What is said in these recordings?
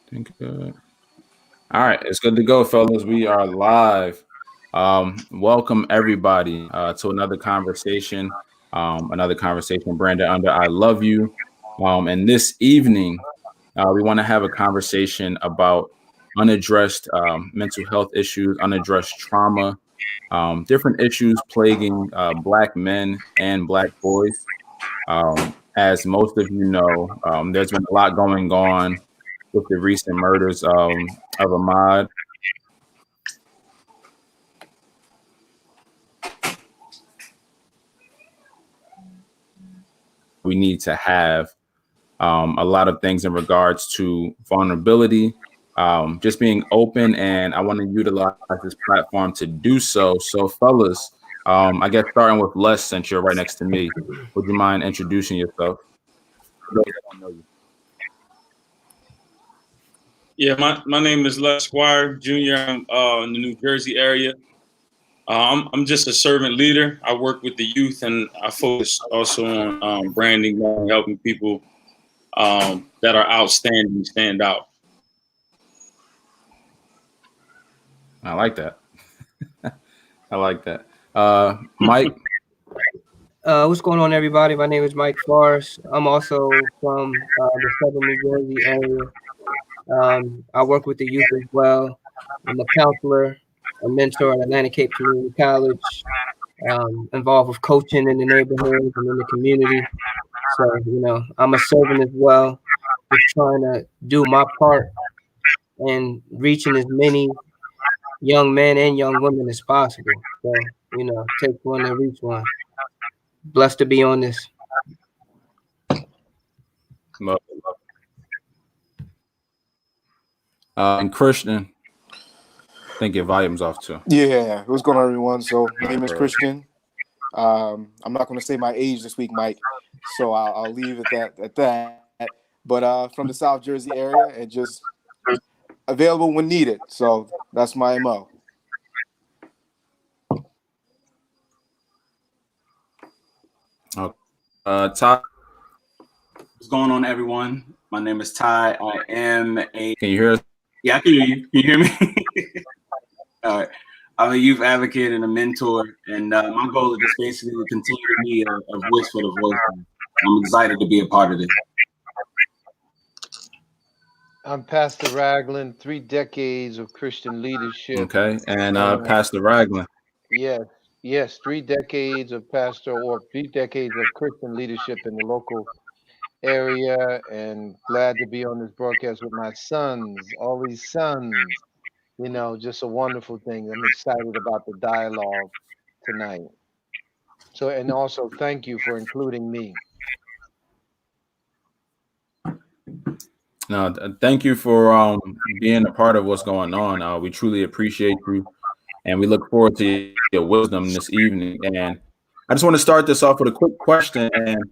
Think. All right, it's good to go, fellas. We are live. Welcome everybody to another conversation branded under "I love you." And this evening, we want to have a conversation about unaddressed mental health issues, unaddressed trauma, different issues plaguing Black men and Black boys. As most of you know, there's been a lot going on with the recent murders of Ahmaud. We need to have a lot of things in regards to vulnerability, just being open, and I want to utilize this platform to do so. So, fellas, I guess starting with Les, since you're right next to me, would you mind introducing yourself? For those that don't know you. Yeah, my name is Les Squire Jr. I'm in the New Jersey area. I'm just a servant leader. I work with the youth, and I focus also on branding and helping people that are outstanding stand out. I like that. I like that. Mike. What's going on, everybody? My name is Mike Forrest. I'm also from the Southern New Jersey area. I work with the youth as well. I'm a counselor, a mentor at Atlantic Cape Community College, involved with coaching in the neighborhoods and in the community. So, I'm a servant as well, just trying to do my part and reaching as many young men and young women as possible. So, take one and reach one. Blessed to be on this. Love it, love it. And Christian, I think your volume's off too. Yeah, what's going on, everyone? So my name is Christian. I'm not going to say my age this week, Mike, so I'll leave it at that. But from the South Jersey area and just available when needed. So that's my MO. Ty, what's going on, everyone? My name is Ty. I am a. can you hear us? Yeah, I can hear you. Can you hear me? All right. I'm a youth advocate and a mentor, and my goal is just basically to continue to be a voice for the voiceless. I'm excited to be a part of it. I'm Pastor Ragland, 3 decades of Christian leadership. Okay, and Pastor Ragland. Yes, 3 decades of 3 decades of Christian leadership in the local area, and glad to be on this broadcast with my sons, all these sons. Just a wonderful thing. I'm excited about the dialogue tonight. So, and also thank you for including me. No, thank you for being a part of what's going on. We truly appreciate you, and we look forward to your wisdom this evening. And I just want to start this off with a quick question, and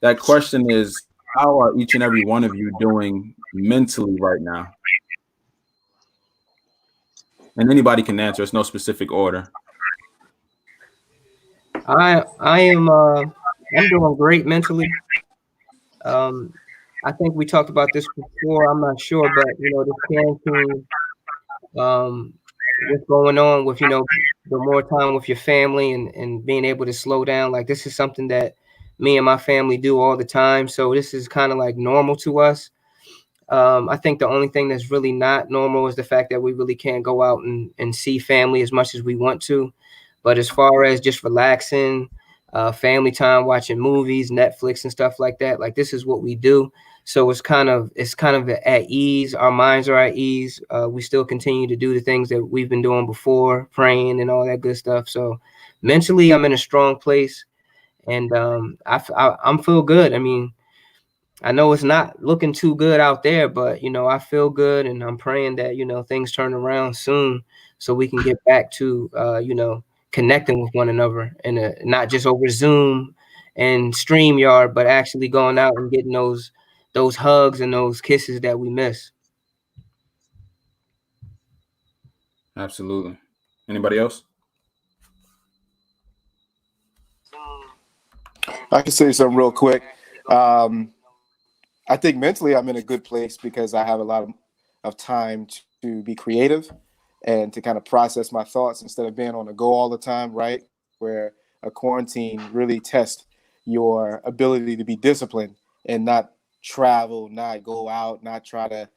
that question is, how are each and every one of you doing mentally right now? And anybody can answer. It's no specific order. I am I'm doing great mentally. I think we talked about this before. I'm not sure, but this quarantine, what's going on with the more time with your family and being able to slow down. Like, this is something that me and my family do all the time. So this is kind of like normal to us. I think the only thing that's really not normal is the fact that we really can't go out and see family as much as we want to. But as far as just relaxing, family time, watching movies, Netflix and stuff like that, like, this is what we do. So it's kind of at ease. Our minds are at ease. We still continue to do the things that we've been doing before, praying and all that good stuff. So mentally, I'm in a strong place, and I'm feel good. I mean, I know it's not looking too good out there, but I feel good, and I'm praying that things turn around soon, so we can get back to connecting with one another, and not just over Zoom and StreamYard, but actually going out and getting those hugs and those kisses that we miss. Absolutely. Anybody else? I can say something real quick. I think mentally I'm in a good place because I have a lot of time to be creative and to kind of process my thoughts instead of being on the go all the time, right? Where a quarantine really tests your ability to be disciplined and not travel, not go out, not try to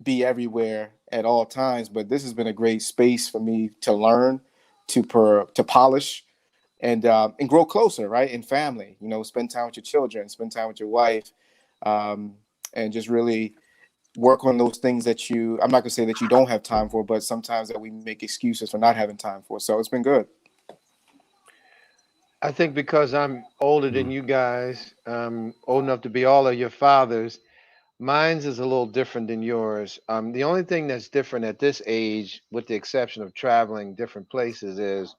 be everywhere at all times. But this has been a great space for me to learn, to polish, and grow closer, right? In family, spend time with your children, spend time with your wife, um, and just really work on those things that I'm not gonna say that you don't have time for, but sometimes that we make excuses for not having time for. So it's been good. I think because I'm older than you guys, old enough to be all of your fathers, mine's is a little different than yours. The only thing that's different at this age, with the exception of traveling different places,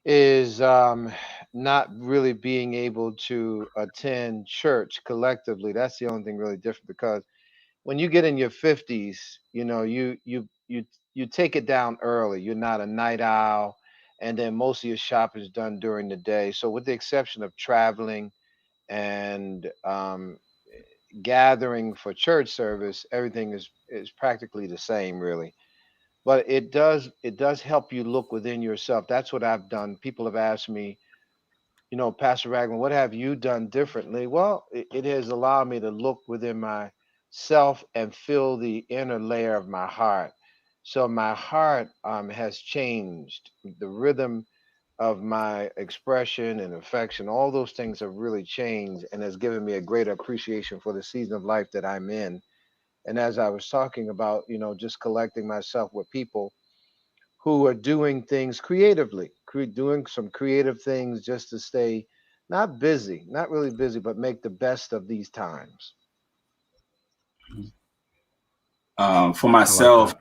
is not really being able to attend church collectively. That's the only thing really different, because when you get in your 50s, you take it down early. You're not a night owl, and then most of your shopping is done during the day. So with the exception of traveling and gathering for church service, everything is practically the same, really. But it does help you look within yourself. That's what I've done. People have asked me, Pastor Ragland, what have you done differently? Well, it has allowed me to look within myself and feel the inner layer of my heart. So my heart has changed. The rhythm of my expression and affection, all those things have really changed and has given me a greater appreciation for the season of life that I'm in. And as I was talking about, just collecting myself with people who are doing things creatively, doing some creative things just to stay not busy, not really busy, but make the best of these times. For I like myself,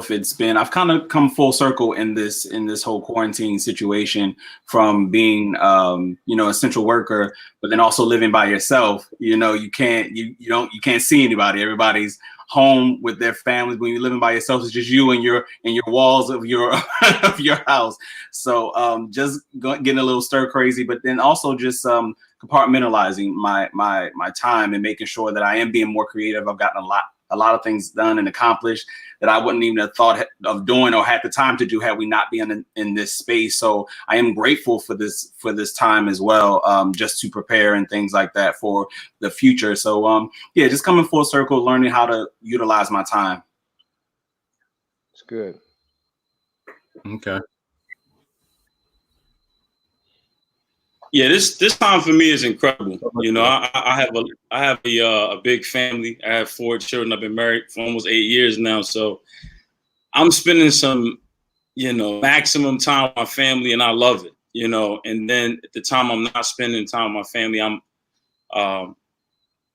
that. it's been, I've kind of come full circle in this whole quarantine situation, from being essential worker, but then also living by yourself. You can't see anybody. Everybody's home with their families. When you're living by yourself, it's just you and your walls of your of your house. So just getting a little stir crazy, but then also just compartmentalizing my time and making sure that I am being more creative. I've gotten a lot of things done and accomplished that I wouldn't even have thought of doing or had the time to do had we not been in this space. So I am grateful for this time as well, just to prepare and things like that for the future. So yeah, just coming full circle, learning how to utilize my time. It's good. Okay. Yeah, this time for me is incredible. I have a big family. I have 4 children. I've been married for almost 8 years now, so I'm spending some maximum time with my family, and I love it. And then at the time I'm not spending time with my family, I'm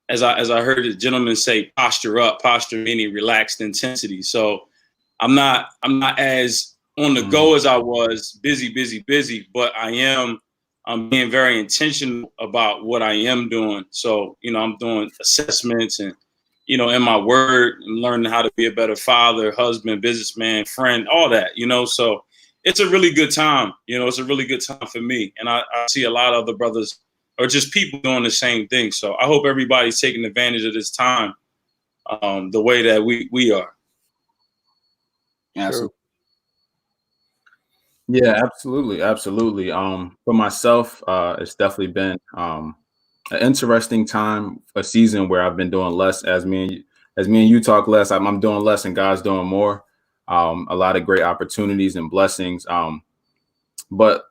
as I heard the gentleman say, posture up, posture meaning relaxed intensity. So I'm not as on the go as I was, busy, but I'm being very intentional about what I am doing. So, I'm doing assessments and, in my word, and learning how to be a better father, husband, businessman, friend, all that, so it's a really good time. It's a really good time for me. And I see a lot of other brothers or just people doing the same thing. So I hope everybody's taking advantage of this time the way that we are. True. Yeah, absolutely. For myself, it's definitely been an interesting time, a season where I've been doing less. As me and you talk less, I'm doing less, and God's doing more. A lot of great opportunities and blessings. But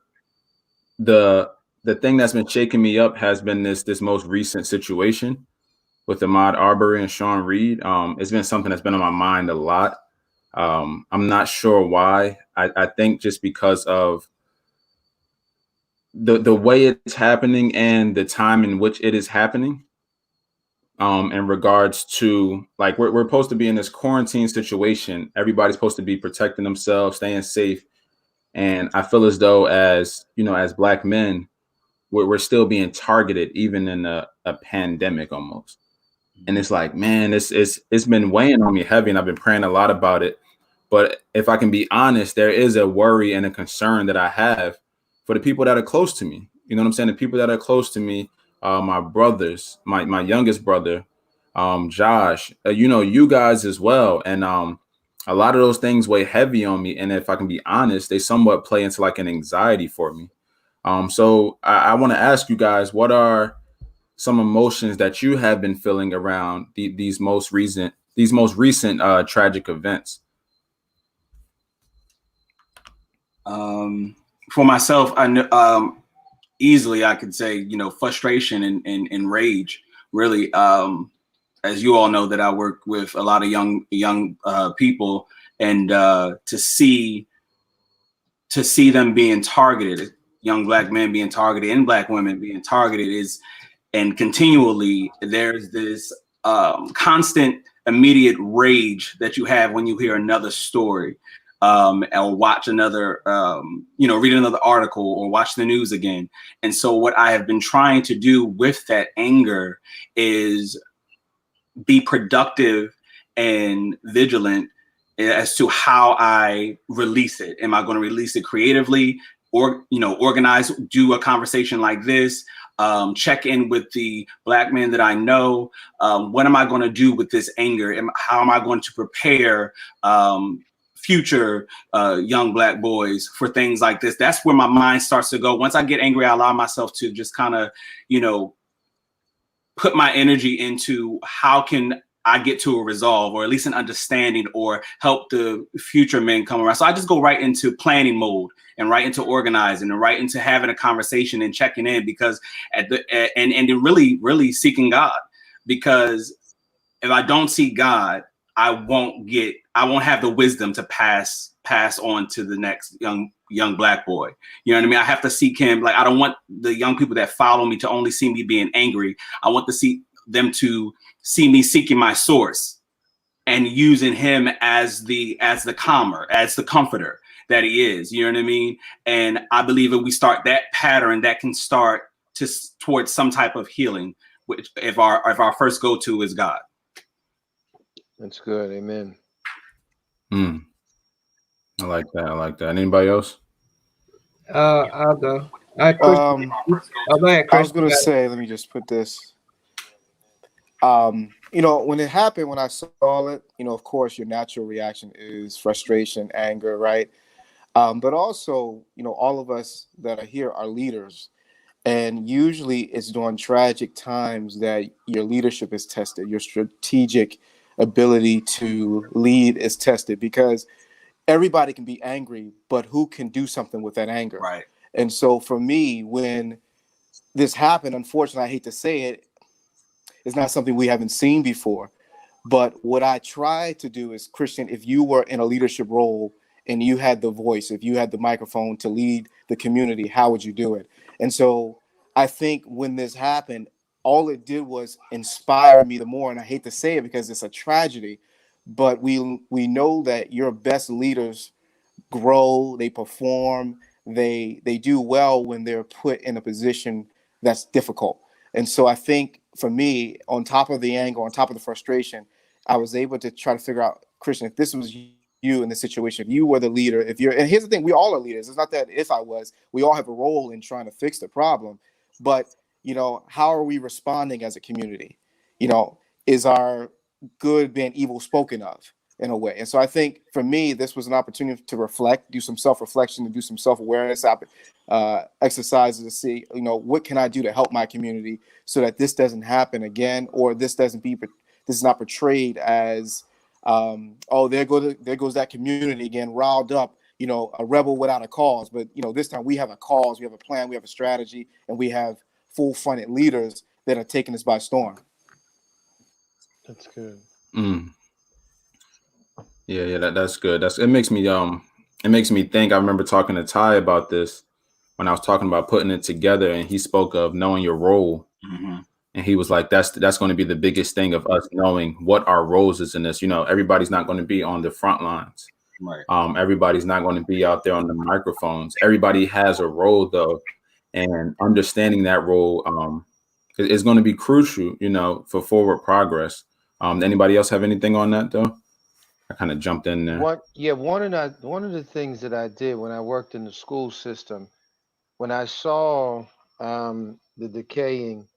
the thing that's been shaking me up has been this most recent situation with Ahmaud Arbery and Sean Reed. It's been something that's been on my mind a lot. I'm not sure why. I think just because of the way it's happening and the time in which it is happening. In regards to, like, we're supposed to be in this quarantine situation. Everybody's supposed to be protecting themselves, staying safe. And I feel as though, as as Black men, we're still being targeted, even in a pandemic almost. And it's like, man, it's been weighing on me heavy, and I've been praying a lot about it. But if I can be honest, there is a worry and a concern that I have for the people that are close to me. You know what I'm saying? The people that are close to me, my brothers, my youngest brother, Josh, you guys as well. And a lot of those things weigh heavy on me. And if I can be honest, they somewhat play into like an anxiety for me. So I want to ask you guys, what are some emotions that you have been feeling around these most recent tragic events? For myself, I know easily I could say, frustration and rage. Really, as you all know, that I work with a lot of young people, and to see them being targeted, young Black men being targeted and Black women being targeted and continually there's this constant immediate rage that you have when you hear another story, or watch another, read another article or watch the news again. And so what I have been trying to do with that anger is be productive and vigilant as to how I release it. Am I going to release it creatively, or organize, do a conversation like this, check in with the Black men that I know? What am I going to do with this anger? How am I going to prepare future young Black boys for things like this? That's where my mind starts to go. Once I get angry, I allow myself to just kind of, put my energy into how can I get to a resolve, or at least an understanding, or help the future men come around. So I just go right into planning mode, and right into organizing, and right into having a conversation and checking in, because and really, really seeking God, because if I don't see God, I won't have the wisdom to pass on to the next young Black boy. You know what I mean? I have to seek him. Like, I don't want the young people that follow me to only see me being angry. I want to see them to see me seeking my source and using him as the calmer, as the comforter that he is. You know what I mean? And I believe if we start that pattern, that can start towards some type of healing, which if our first go-to is God. That's good. Amen. I like that. Anybody else? I'll go. Chris, go ahead, Chris. I was gonna say, let me just put this. When it happened, when I saw it, of course, your natural reaction is frustration, anger, right? But also, all of us that are here are leaders. And usually it's during tragic times that your leadership is tested, your strategic ability to lead is tested, because everybody can be angry, but who can do something with that anger? Right. And so for me, when this happened, unfortunately, I hate to say it, it's not something we haven't seen before. But what I try to do is, Christian, if you were in a leadership role and you had the voice, if you had the microphone to lead the community, how would you do it? And so I think when this happened, all it did was inspire me the more. And I hate to say it because it's a tragedy, but we know that your best leaders grow, they perform, they do well when they're put in a position that's difficult. And so I think for me, on top of the anger, on top of the frustration, I was able to try to figure out, Christian, if this was you in this situation, if you were the leader, and here's the thing, we all are leaders. It's not that if I was, we all have a role in trying to fix the problem. But, how are we responding as a community? Is our good being evil spoken of in a way? And so I think for me, this was an opportunity to reflect, do some self-reflection, to do some self-awareness exercises to see, what can I do to help my community so that this doesn't happen again, or this is not portrayed as, there goes that community again, riled up, a rebel without a cause. But, this time we have a cause, we have a plan, we have a strategy, and we have full-fronted leaders that are taking us by storm. That's good. Yeah, that's good. It makes me think. I remember talking to Ty about this when I was talking about putting it together, and he spoke of knowing your role. Mm-hmm. And he was like, that's going to be the biggest thing of us knowing what our roles is in this. Everybody's not going to be on the front lines. Right. Everybody's not going to be out there on the microphones. Everybody has a role, though, and understanding that role is going to be crucial, for forward progress. Anybody else have anything on that, though? I kind of jumped in there. One of the things that I did when I worked in the school system, when I saw the decaying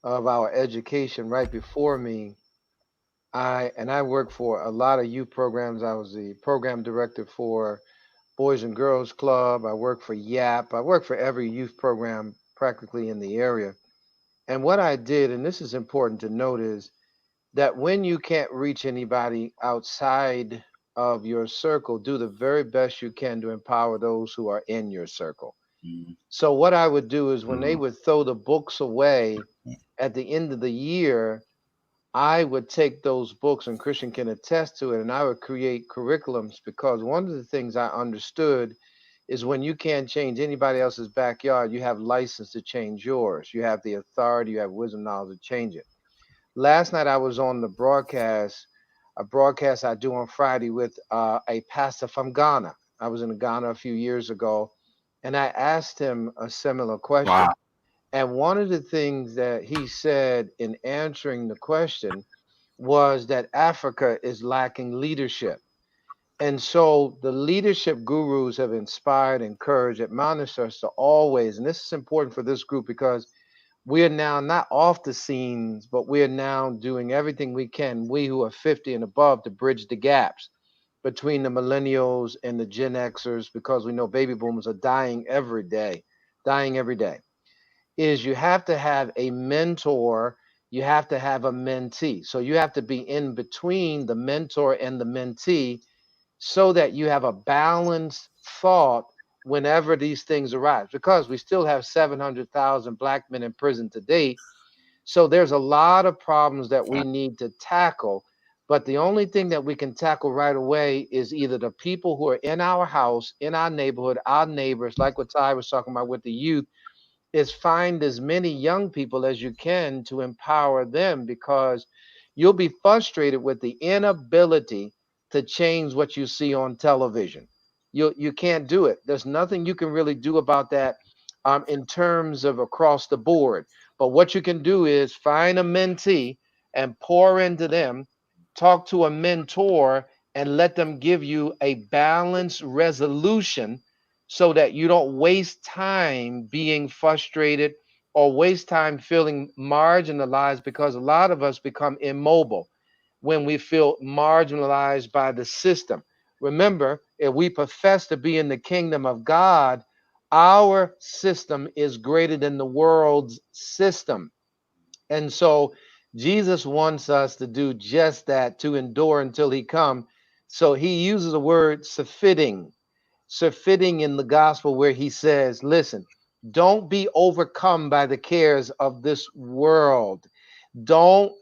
of our education right before me, I worked for a lot of youth programs. I was the program director for Boys and Girls Club. I worked for YAP. I worked for every youth program practically in the area. And what I did, and this is important to note, is that when you can't reach anybody outside of your circle, do the very best you can to empower those who are in your circle. Mm. So what I would do is when they Mhm. would throw the books away at the end of the year, I would take those books, and Christian can attest to it, and I would create curriculums, because one of the things I understood is when you can't change anybody else's backyard, you have license to change yours. You have the authority, you have wisdom, knowledge to change it. Last night I was on the broadcast, a broadcast I do on Friday with a pastor from Ghana. I was in Ghana a few years ago, and I asked him a similar Wow. question. And one of the things that he said in answering the question was that Africa is lacking leadership. And so the leadership gurus have inspired, encouraged, admonished us to always, and this is important for this group because we are now not off the scenes, but we are now doing everything we can, we who are 50 and above, to bridge the gaps between the millennials and the Gen Xers, because we know baby boomers are dying every day. Is you have to have a mentor, you have to have a mentee. So you have to be in between the mentor and the mentee so that you have a balanced thought whenever these things arise, because we still have 700,000 black men in prison today. So there's a lot of problems that we need to tackle. But the only thing that we can tackle right away is either the people who are in our house, in our neighborhood, our neighbors, like what Ty was talking about with the youth, is find as many young people as you can to empower them, because you'll be frustrated with the inability to change what you see on television. You can't do it. There's nothing you can really do about that in terms of across the board. But what you can do is find a mentee and pour into them, talk to a mentor, and let them give you a balanced resolution so that you don't waste time being frustrated or waste time feeling marginalized, because a lot of us become immobile when we feel marginalized by the system. Remember, if we profess to be in the kingdom of God, our system is greater than the world's system. And so Jesus wants us to do just that, to endure until he come. So he uses the word surfeiting in the gospel, where he says, listen, don't be overcome by the cares of this world. Don't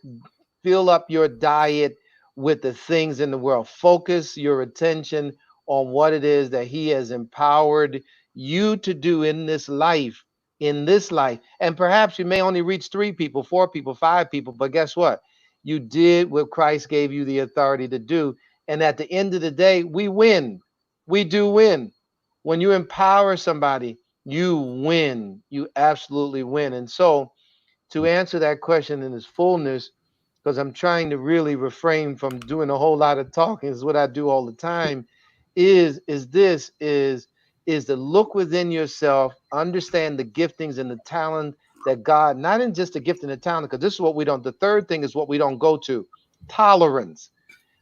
fill up your diet with the things in the world. Focus your attention on what it is that he has empowered you to do in this life. In this life. And perhaps you may only reach 3 people, 4 people, 5 people, but guess what? You did what Christ gave you the authority to do. And at the end of the day, we win. We do win. When you empower somebody, you win. You absolutely win. And so, to answer that question in its fullness, because I'm trying to really refrain from doing a whole lot of talking, is what I do all the time, is to look within yourself, understand the giftings and the talent that God, not in just the gift and the talent, because this is what we don't, the third thing is what we don't go to: tolerance.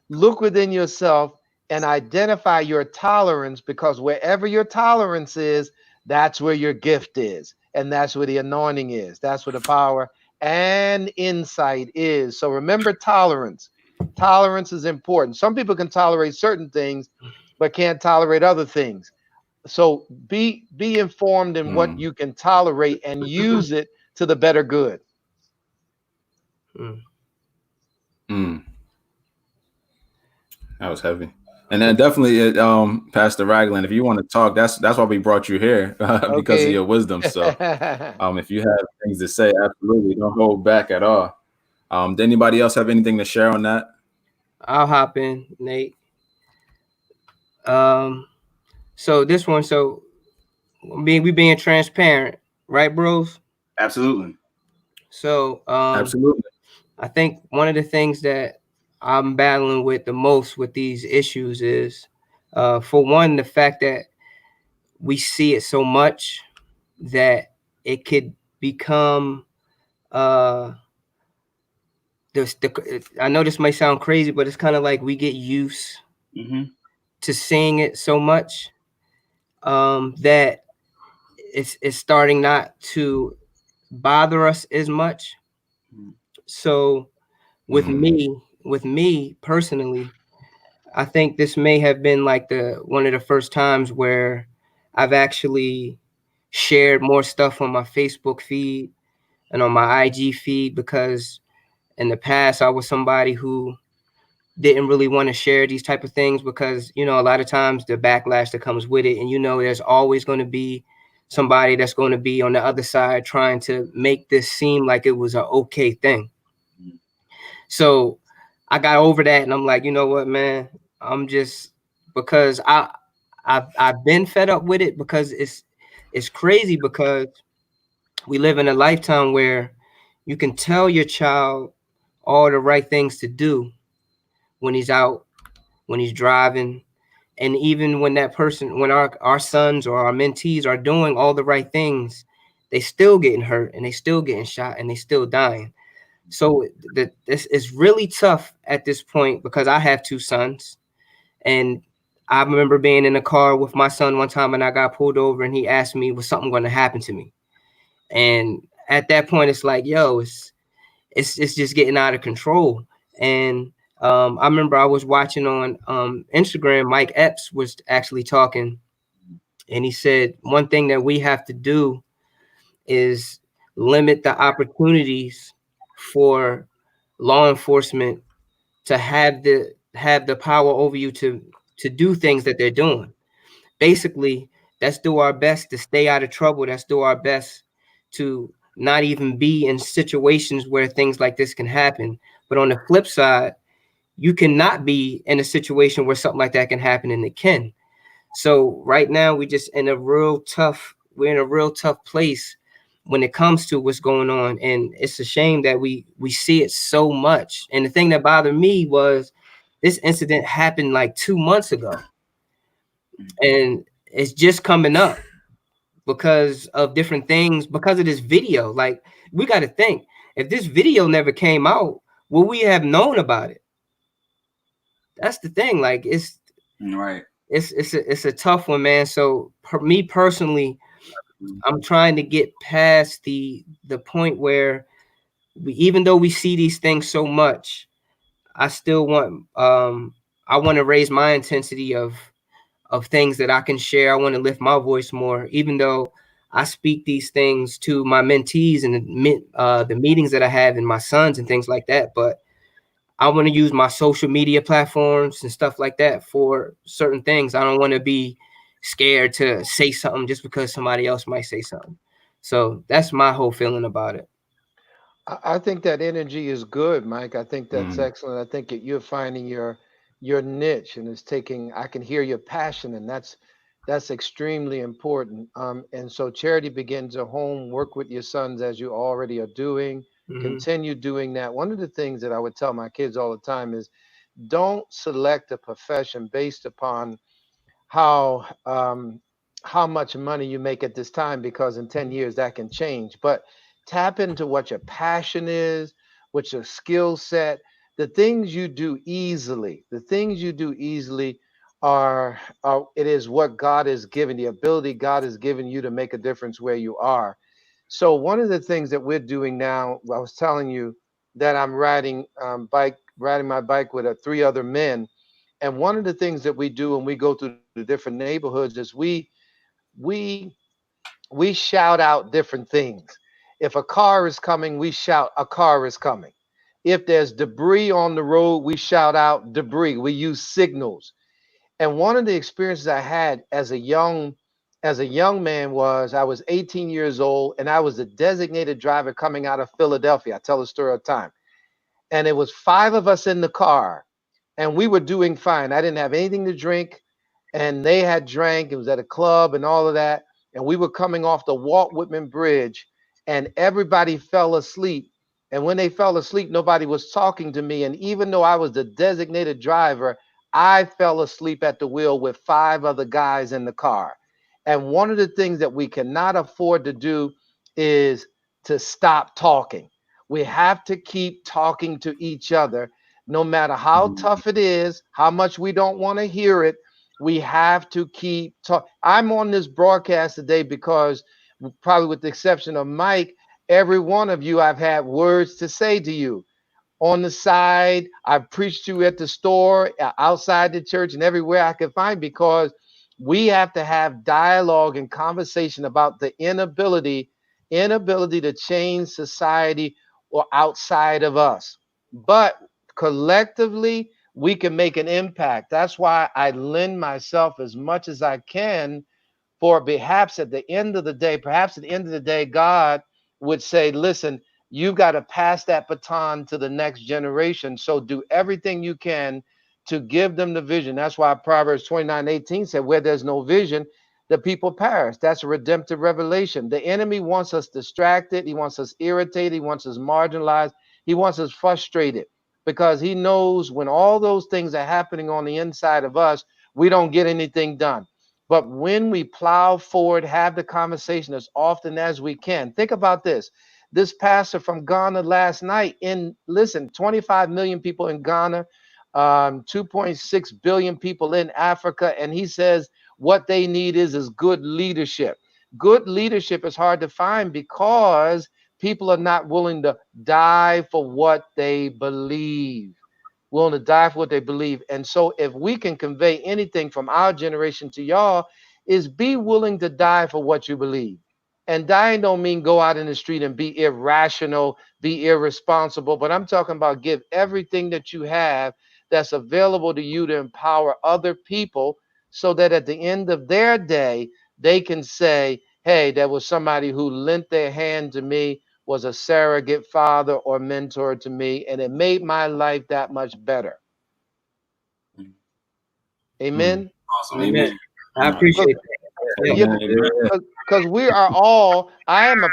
Look within yourself and identify your tolerance, because wherever your tolerance is, that's where your gift is. And that's where the anointing is. That's where the power and insight is. So remember tolerance. Tolerance is important. Some people can tolerate certain things, but can't tolerate other things. So be informed in what Mm. you can tolerate and use it to the better good. Mm. Mm. That was heavy. And then definitely, Pastor Ragland, if you want to talk, that's why we brought you here because of Okay. your wisdom. So, if you have things to say, absolutely, don't hold back at all. Did anybody else have anything to share on that? I'll hop in, Nate. Um, so this one, so we being transparent, right, bros? Absolutely. So Absolutely. I think one of the things that I'm battling with the most with these issues is, for one, the fact that we see it so much that it could become uh I know this might sound crazy, but it's kind of like we get used to seeing it so much that it's starting not to bother us as much. So with me personally, I think this may have been like the one of the first times where I've actually shared more stuff on my Facebook feed and on my IG feed, because in the past I was somebody who didn't really want to share these type of things because, you know, a lot of times the backlash that comes with it, and you know there's always going to be somebody that's going to be on the other side trying to make this seem like it was an okay thing. So I got over that and I'm like, you know what, man, I'm just, because I've been fed up with it, because it's crazy, because we live in a lifetime where you can tell your child all the right things to do when he's out, when he's driving, and even when that person, when our sons or our mentees are doing all the right things, they still getting hurt and they still getting shot and they still dying. So this is really tough at this point, because I have two sons, and I remember being in a car with my son one time and I got pulled over and he asked me, was something going to happen to me? And at that point it's like, yo, it's just getting out of control. And I remember I was watching on Instagram, Mike Epps was actually talking, and he said one thing that we have to do is limit the opportunities for law enforcement to have the power over you to do things that they're doing. Basically, let's do our best to stay out of trouble. Let's do our best to not even be in situations where things like this can happen. But on the flip side, you cannot be in a situation where something like that can happen, and it can. So right now we're in a real tough place when it comes to what's going on. And it's a shame that we see it so much. And the thing that bothered me was this incident happened like 2 months ago, and it's just coming up because of different things, because of this video. Like, we got to think, if this video never came out, would we have known about it? That's the thing. Like, it's Right. it's a tough one, man. So me personally, I'm trying to get past the point where even though we see these things so much, I still want I want to raise my intensity of things that I can share. I want to lift my voice more, even though I speak these things to my mentees and the meetings that I have and my sons and things like that. But I want to use my social media platforms and stuff like that for certain things. I don't want to be scared to say something just because somebody else might say something. So that's my whole feeling about it. I think that energy is good, Mike. I think that's excellent. I think that you're finding your niche, and it's taking. I can hear your passion, and that's extremely important. And so charity begins at home. Work with your sons as you already are doing. Continue doing that. One of the things that I would tell my kids all the time is, don't select a profession based upon how um, how much money you make at this time, because in 10 years that can change. But tap into what your passion is, what your skill set, the things you do easily. The things you do easily are it is what God has given, the ability God has given you to make a difference where you are. So one of the things that we're doing now, I was telling you that I'm riding my bike with three other men, and one of the things that we do when we go through the different neighborhoods is we we shout out different things. If a car is coming, we shout, a car is coming. If there's debris on the road, we shout out debris. We use signals. And one of the experiences I had as a young man was, I was 18 years old and I was the designated driver coming out of Philadelphia. I tell the story all the time. And it was five of us in the car, and we were doing fine. I didn't have anything to drink, and they had drank. It was at a club and all of that. And we were coming off the Walt Whitman Bridge, and everybody fell asleep. And when they fell asleep, nobody was talking to me. And even though I was the designated driver, I fell asleep at the wheel with five other guys in the car. And one of the things that we cannot afford to do is to stop talking. We have to keep talking to each other, no matter how tough it is, how much we don't want to hear it. We have to keep talking. I'm on this broadcast today because, probably with the exception of Mike, every one of you, I've had words to say to you on the side. I've preached to you at the store, outside the church, and everywhere I can find, because we have to have dialogue and conversation about the inability to change society or outside of us. But collectively, we can make an impact. That's why I lend myself as much as I can, for perhaps at the end of the day, God would say, listen, you've got to pass that baton to the next generation. So do everything you can to give them the vision. That's why Proverbs 29:18 said, where there's no vision, the people perish. That's a redemptive revelation. The enemy wants us distracted. He wants us irritated. He wants us marginalized. He wants us frustrated, because he knows when all those things are happening on the inside of us, we don't get anything done. But when we plow forward, have the conversation as often as we can. Think about this. This pastor from Ghana last night, 25 million people in Ghana, 2.6 billion people in Africa, and he says what they need is good leadership. Good leadership is hard to find because people are not willing to die for what they believe. Willing to die for what they believe. And so if we can convey anything from our generation to y'all, is be willing to die for what you believe. And dying don't mean go out in the street and be irrational, be irresponsible, but I'm talking about give everything that you have that's available to you to empower other people, so that at the end of their day, they can say, hey, there was somebody who lent their hand to me, was a surrogate father or mentor to me, and it made my life that much better. Amen. Awesome. Amen. I appreciate that. Yeah, because we are all. I'm a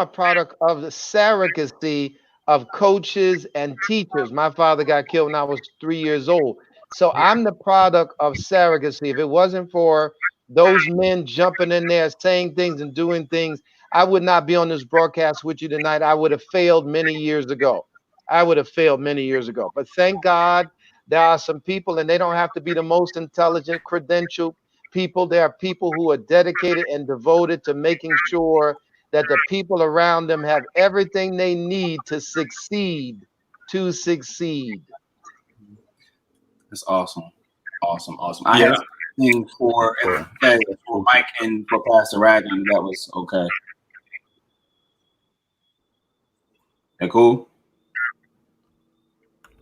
product of the surrogacy of coaches and teachers. My father got killed when I was 3 years old, so I'm the product of surrogacy. If it wasn't for those men jumping in there, saying things and doing things, I would not be on this broadcast with you tonight. I would have failed many years ago. But thank God there are some people, and they don't have to be the most intelligent, credentialed people. There are people who are dedicated and devoted to making sure that the people around them have everything they need to succeed. That's awesome. I had something for Mike and for Pastor Ragland. That was okay. Okay, cool.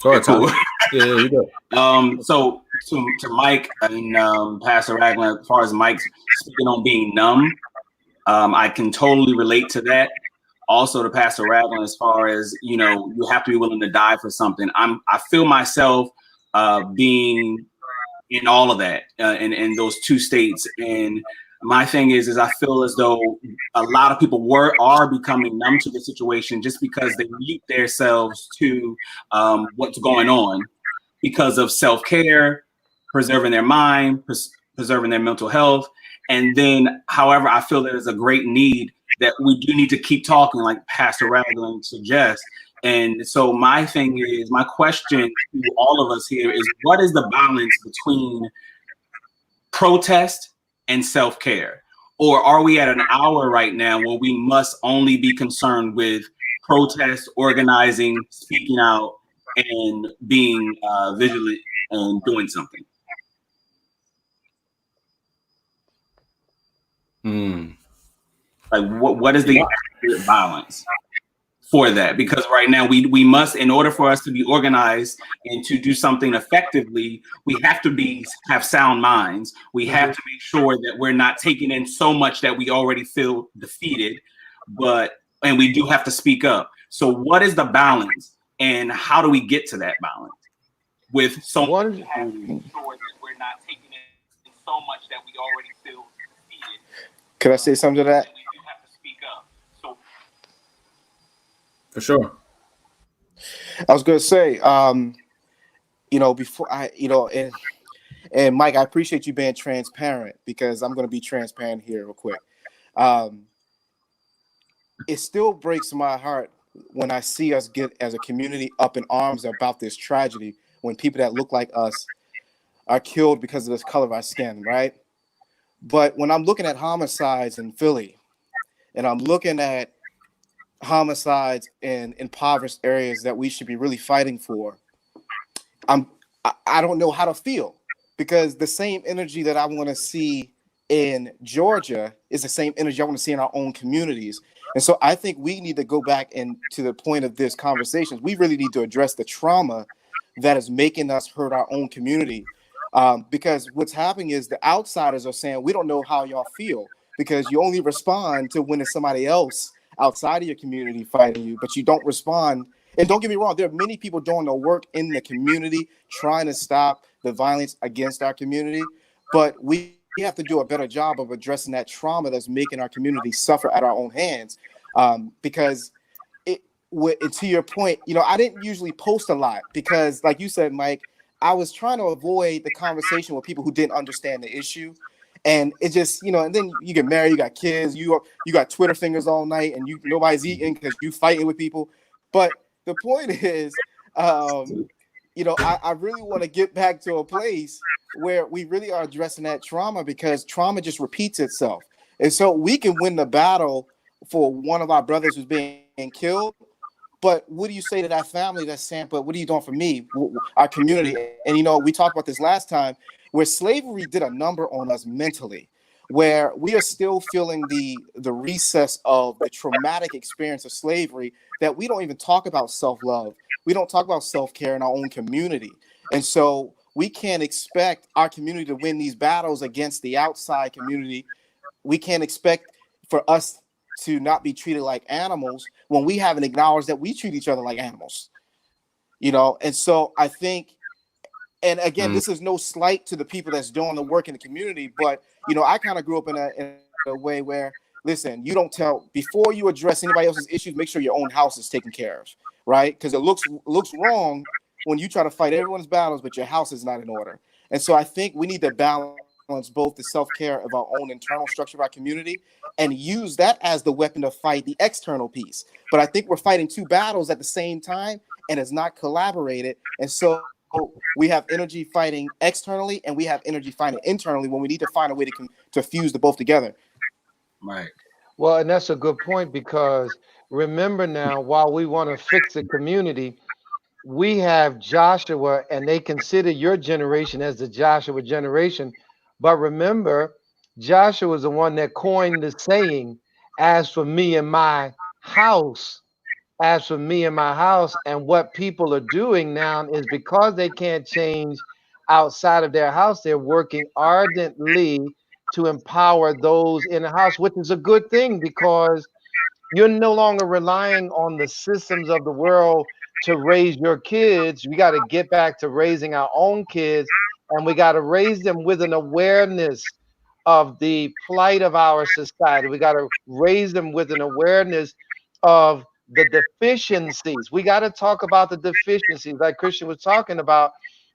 Go ahead, cool. Yeah, you go. So to Mike and Pastor Ragland, as far as Mike speaking on being numb, I can totally relate to that. Also to Pastor Ragland, as far as, you have to be willing to die for something. I feel myself being in all of that, in those two states. And my thing is I feel as though a lot of people are becoming numb to the situation just because they mute themselves to what's going on because of self-care, preserving their mind, preserving their mental health. And then, however, I feel there's a great need that we do need to keep talking, like Pastor Ragland suggests. And so my question to all of us here is, what is the balance between protest and self-care? Or are we at an hour right now where we must only be concerned with protest, organizing, speaking out, and being vigilant and doing something? Like what is the accurate balance for that? Because right now we must, in order for us to be organized and to do something effectively, we have to have sound minds. We have to make sure that we're not taking in so much that we already feel defeated, and we do have to speak up. So what is the balance, and how do we get to that balance with so much? We have to make sure that we're not taking in so much that we already feel defeated. Could I say something to that? We do have to speak up. So for sure. I was going to say, before and Mike, I appreciate you being transparent, because I'm going to be transparent here real quick. It still breaks my heart when I see us get as a community up in arms about this tragedy, when people that look like us are killed because of the color of our skin, right? But when I'm looking at homicides in Philly, and I'm looking at homicides in impoverished areas that we should be really fighting for, I'm I don't know how to feel, because the same energy that I want to see in Georgia is the same energy I want to see in our own communities. And so I think we need to go back and to the point of this conversation. We really need to address the trauma that is making us hurt our own community. Because what's happening is the outsiders are saying, we don't know how y'all feel, because you only respond to when it's somebody else outside of your community fighting you, but you don't respond. And don't get me wrong, there are many people doing the work in the community trying to stop the violence against our community. But we have to do a better job of addressing that trauma that's making our community suffer at our own hands. Because to your point, I didn't usually post a lot because, like you said, Mike, I was trying to avoid the conversation with people who didn't understand the issue. And it just, and then you get married, you got kids, you got Twitter fingers all night, and nobody's eating because you fighting with people. But the point is, I really want to get back to a place where we really are addressing that trauma, because trauma just repeats itself. And so we can win the battle for one of our brothers who's being killed. But what do you say to that family that's saying, but what are you doing for me, our community? And, we talked about this last time, where slavery did a number on us mentally, where we are still feeling the recess of the traumatic experience of slavery, that we don't even talk about self-love. We don't talk about self-care in our own community. And so we can't expect our community to win these battles against the outside community. We can't expect for us to not be treated like animals when we haven't acknowledged that we treat each other like animals. And so I think, and again, this is no slight to the people that's doing the work in the community, but I kind of grew up in a way where, listen, you don't tell, before you address anybody else's issues, make sure your own house is taken care of, right? Because it looks wrong when you try to fight everyone's battles, but your house is not in order. And so I think we need to balance both the self-care of our own internal structure of our community and use that as the weapon to fight the external piece. But I think we're fighting two battles at the same time, and it's not collaborated. And so we have energy fighting externally, and we have energy fighting internally, when we need to find a way to fuse the both together. Right. Well, and that's a good point, because remember now, while we want to fix the community, we have Joshua, and they consider your generation as the Joshua generation. But remember, Joshua was the one that coined the saying, as for me and my house, as for me and my house. And what people are doing now is, because they can't change outside of their house, they're working ardently to empower those in the house, which is a good thing, because you're no longer relying on the systems of the world to raise your kids. We got to get back to raising our own kids, and we got to raise them with an awareness of the plight of our society. We got to raise them with an awareness of the deficiencies. We got to talk about the deficiencies, like Christian was talking about.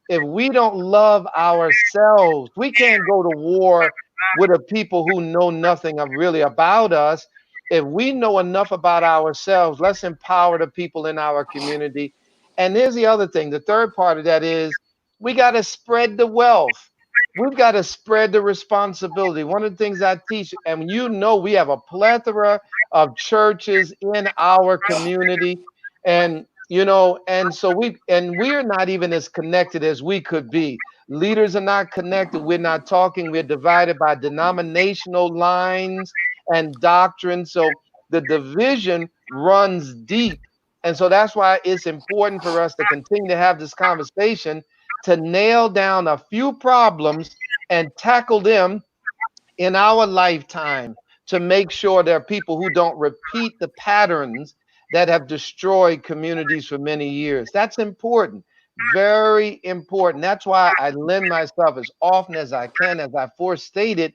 If we don't love ourselves, we can't go to war with a people who know nothing of really about us. If we know enough about ourselves, let's empower the people in our community. And here's the other thing. The third part of that is, we got to spread the wealth. We've got to spread the responsibility. One of the things I teach, and we have a plethora of churches in our community, and and so we're not even as connected as we could be. Leaders are not connected. We're not talking. We're divided by denominational lines and doctrine. So the division runs deep. And so that's why it's important for us to continue to have this conversation, to nail down a few problems and tackle them in our lifetime, to make sure there are people who don't repeat the patterns that have destroyed communities for many years. That's important. Very important. That's why I lend myself as often as I can, as I forestated,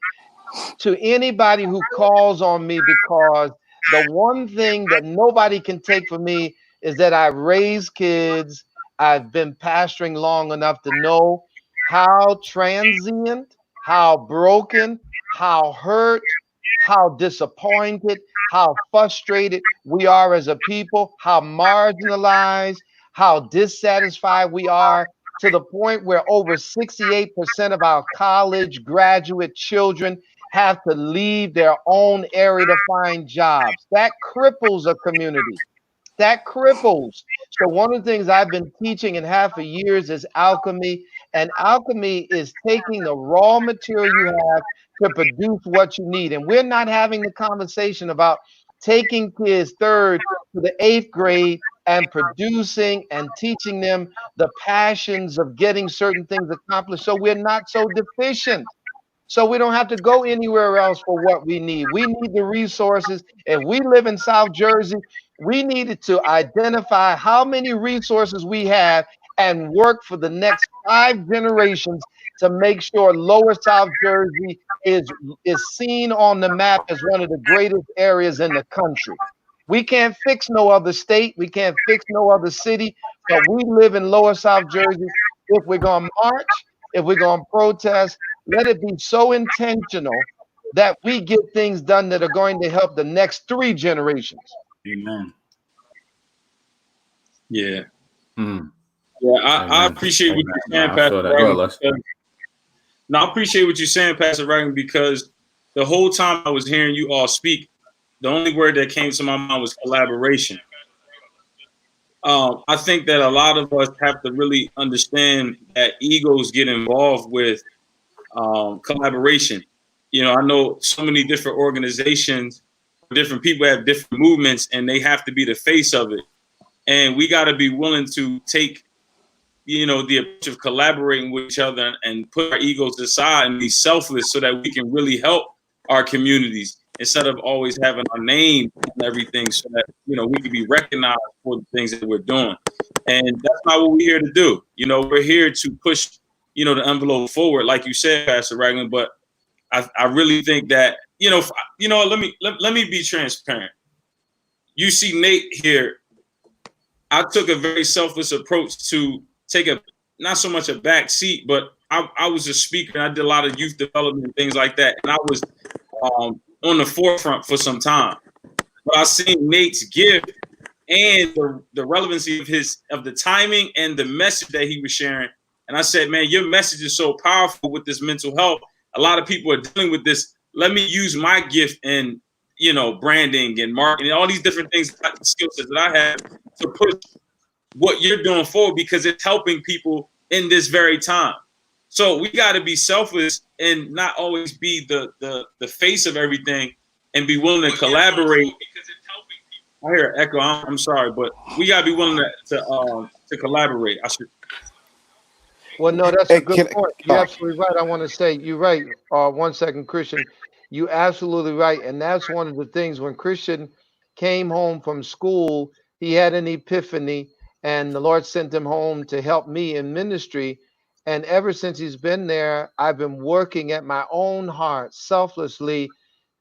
to anybody who calls on me, because the one thing that nobody can take from me is that I raise kids. I've been pastoring long enough to know how transient, how broken, how hurt, how disappointed, how frustrated we are as a people, how marginalized, how dissatisfied we are, to the point where over 68% of our college graduate children have to leave their own area to find jobs. That cripples a community. That cripples. So one of the things I've been teaching in half a years is alchemy, and alchemy is taking the raw material you have to produce what you need. And we're not having the conversation about taking kids third to the eighth grade and producing and teaching them the passions of getting certain things accomplished, so we're not so deficient. So we don't have to go anywhere else for what we need. We need the resources. If we live in South Jersey, we needed to identify how many resources we have and work for the next 5 generations to make sure Lower South Jersey is seen on the map as one of the greatest areas in the country. We can't fix no other state. We can't fix no other city, but we live in Lower South Jersey. If we're going to march, if we're going to protest, let it be so intentional that we get things done that are going to help the next 3 generations. Amen. Yeah. Mm. Yeah, I appreciate what you're saying, Pastor Ragland. No, I appreciate what you're saying, Pastor Ragland, because the whole time I was hearing you all speak, the only word that came to my mind was collaboration. I think that a lot of us have to really understand that egos get involved with collaboration. You know, I know so many different organizations, different people have different movements, and they have to be the face of it. And we got to be willing to take, you know, the approach of collaborating with each other and put our egos aside and be selfless so that we can really help our communities instead of always having our name and everything, so that, you know, we can be recognized for the things that we're doing. And that's not what we're here to do. You know, we're here to push, you know, the envelope forward, like you said, Pastor Ragland. But I really think that, you know, let me be transparent. You see Nate here. I took a very selfless approach to take not so much a back seat, but I was a speaker and I did a lot of youth development and things like that. And I was on the forefront for some time. But I seen Nate's gift and the relevancy of the timing and the message that he was sharing. And I said, man, your message is so powerful with this mental health. A lot of people are dealing with this. Let me use my gift in, you know, branding and marketing, all these different things, skill sets that I have to push what you're doing forward, because it's helping people in this very time. So we got to be selfless and not always be the face of everything, and be willing to collaborate. I hear an echo. I'm sorry, but we got to be willing to collaborate. Well, no, that's a good point. You're absolutely right. I want to say you're right. 1 second, Christian. You absolutely right. And that's one of the things, when Christian came home from school, he had an epiphany, and the Lord sent him home to help me in ministry. And ever since he's been there, I've been working at my own heart selflessly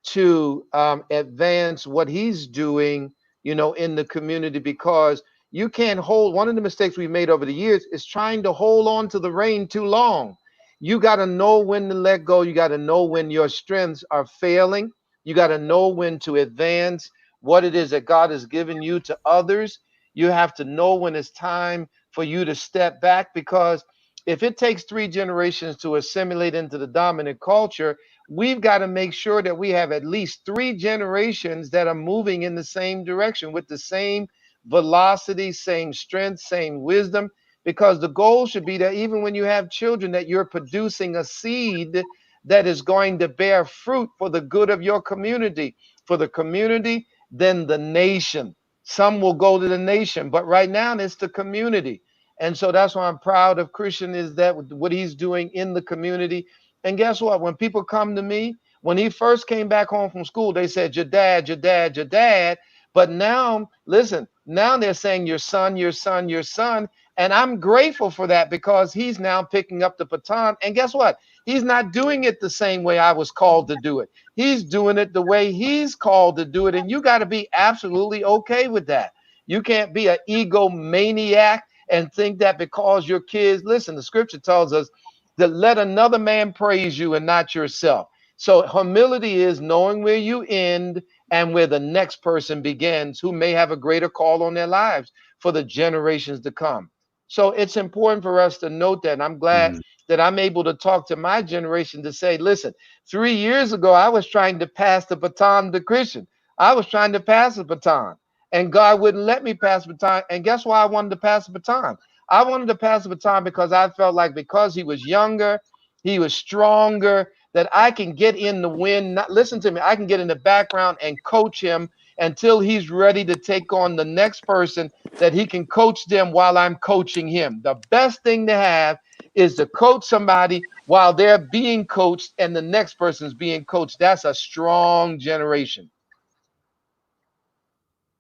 to advance what he's doing, you know, in the community, because you can't hold. One of the mistakes we've made over the years is trying to hold on to the rein too long. You got to know when to let go. You got to know when your strengths are failing. You got to know when to advance what it is that God has given you to others. You have to know when it's time for you to step back, because if it takes 3 generations to assimilate into the dominant culture, we've got to make sure that we have at least 3 generations that are moving in the same direction with the same velocity, same strength, same wisdom, because the goal should be that even when you have children, that you're producing a seed that is going to bear fruit for the good of your community, for the community, then the nation. Some will go to the nation, but right now it's the community. And so that's why I'm proud of Christian, is that what he's doing in the community. And guess what? When people come to me, when he first came back home from school, they said, your dad, your dad, your dad. But now, listen, now they're saying your son, your son, your son. And I'm grateful for that, because he's now picking up the baton. And guess what? He's not doing it the same way I was called to do it. He's doing it the way he's called to do it. And you got to be absolutely okay with that. You can't be an egomaniac and think that because your kids, listen, the scripture tells us that let another man praise you and not yourself. So humility is knowing where you end and where the next person begins, who may have a greater call on their lives for the generations to come. So it's important for us to note that. And I'm glad Mm, that I'm able to talk to my generation to say, listen, 3 years ago, I was trying to pass the baton to Christian. I was trying to pass the baton, and God wouldn't let me pass the baton. And guess why I wanted to pass the baton? I wanted to pass the baton because I felt like because he was younger, he was stronger, that I can get in the wind. Not, listen to me, I can get in the background and coach him until he's ready to take on the next person, that he can coach them while I'm coaching him. The best thing to have is to coach somebody while they're being coached and the next person's being coached. That's a strong generation.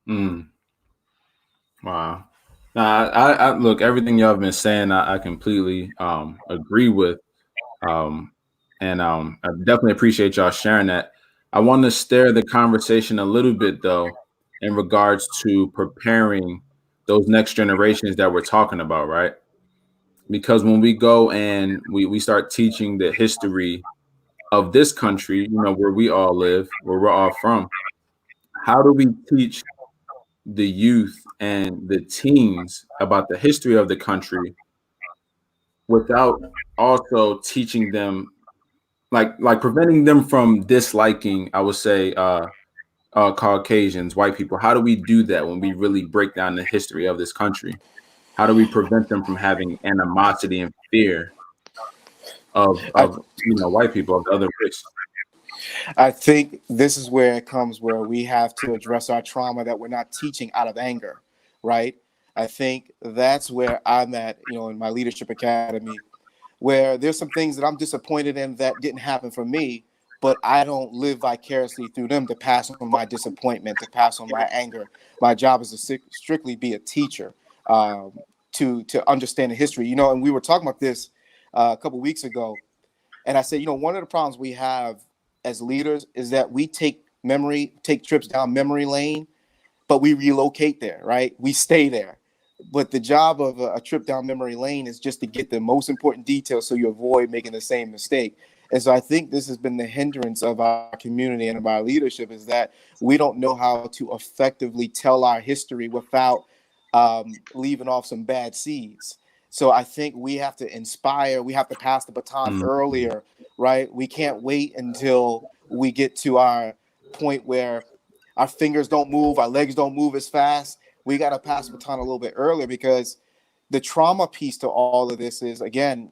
mm, wow. Now, I look, everything y'all have been saying, I completely agree with. Um, and I definitely appreciate y'all sharing that. I want to steer the conversation a little bit though, in regards to preparing those next generations that we're talking about, right? Because when we go and we start teaching the history of this country, you know, where we all live, where we're all from, how do we teach the youth and the teens about the history of the country without also teaching them, like preventing them from disliking, I would say, Caucasians, white people? How do we do that when we really break down the history of this country? How do we prevent them from having animosity and fear I, of white people of the other race? I think this is where it comes where we have to address our trauma that we're not teaching out of anger, right? I think that's where I'm at, in my leadership academy, where there's some things that I'm disappointed in that didn't happen for me, but I don't live vicariously through them to pass on my disappointment, to pass on my anger. My job is to strictly be a teacher, to understand the history. And we were talking about this a couple weeks ago, and I said, one of the problems we have as leaders is that we take trips down memory lane, but we relocate there, right? We stay there. But the job of a trip down memory lane is just to get the most important details so you avoid making the same mistake. And so I think this has been the hindrance of our community and of our leadership, is that we don't know how to effectively tell our history without leaving off some bad seeds. So I think we have to inspire, we have to pass the baton Mm, earlier, right? We can't wait until we get to our point where our fingers don't move, our legs don't move as fast. We got to pass the baton a little bit earlier, because the trauma piece to all of this is, again,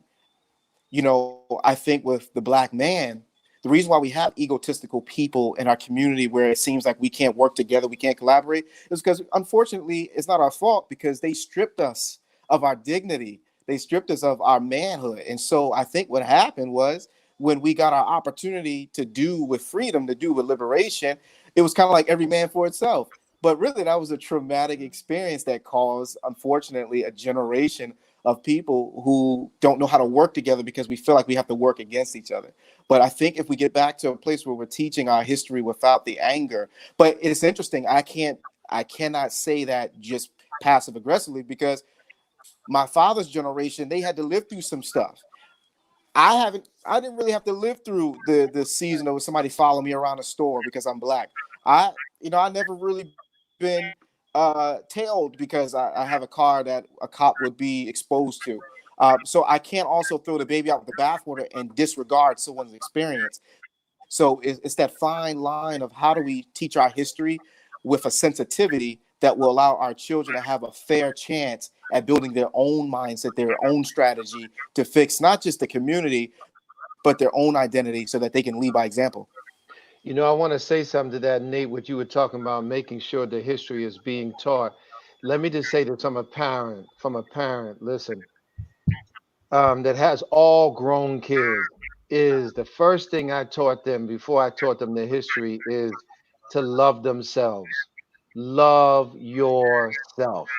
I think with the black man, the reason why we have egotistical people in our community where it seems like we can't work together, we can't collaborate, is because unfortunately it's not our fault, because they stripped us of our dignity. They stripped us of our manhood. And so I think what happened was, when we got our opportunity to do with freedom, to do with liberation, it was kind of like every man for itself. But really, that was a traumatic experience that caused, unfortunately, a generation of people who don't know how to work together because we feel like we have to work against each other. But I think if we get back to a place where we're teaching our history without the anger, but it's interesting. I cannot say that just passive aggressively, because my father's generation, they had to live through some stuff. I didn't really have to live through the season of somebody following me around a store because I'm black. I never really been tailed because I have a car that a cop would be exposed to. So I can't also throw the baby out with the bathwater and disregard someone's experience. So it's that fine line of how do we teach our history with a sensitivity that will allow our children to have a fair chance at building their own mindset, their own strategy to fix not just the community, but their own identity, so that they can lead by example. I want to say something to that, Nate, what you were talking about, making sure the history is being taught. Let me just say this from a parent, listen, that has all grown kids, is the first thing I taught them before I taught them the history is to love themselves. Love yourself.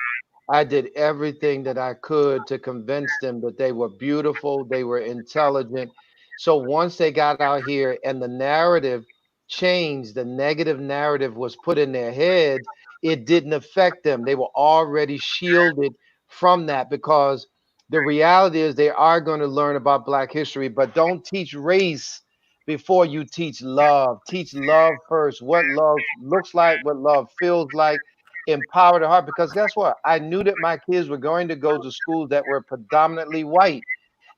I did everything that I could to convince them that they were beautiful, they were intelligent. So once they got out here and the narrative changed, the negative narrative was put in their heads, it didn't affect them. They were already shielded from that, because the reality is they are going to learn about Black history, but don't teach race before you teach love. Teach love first, what love looks like, what love feels like. Empower the heart, because guess what? I knew that my kids were going to go to schools that were predominantly white.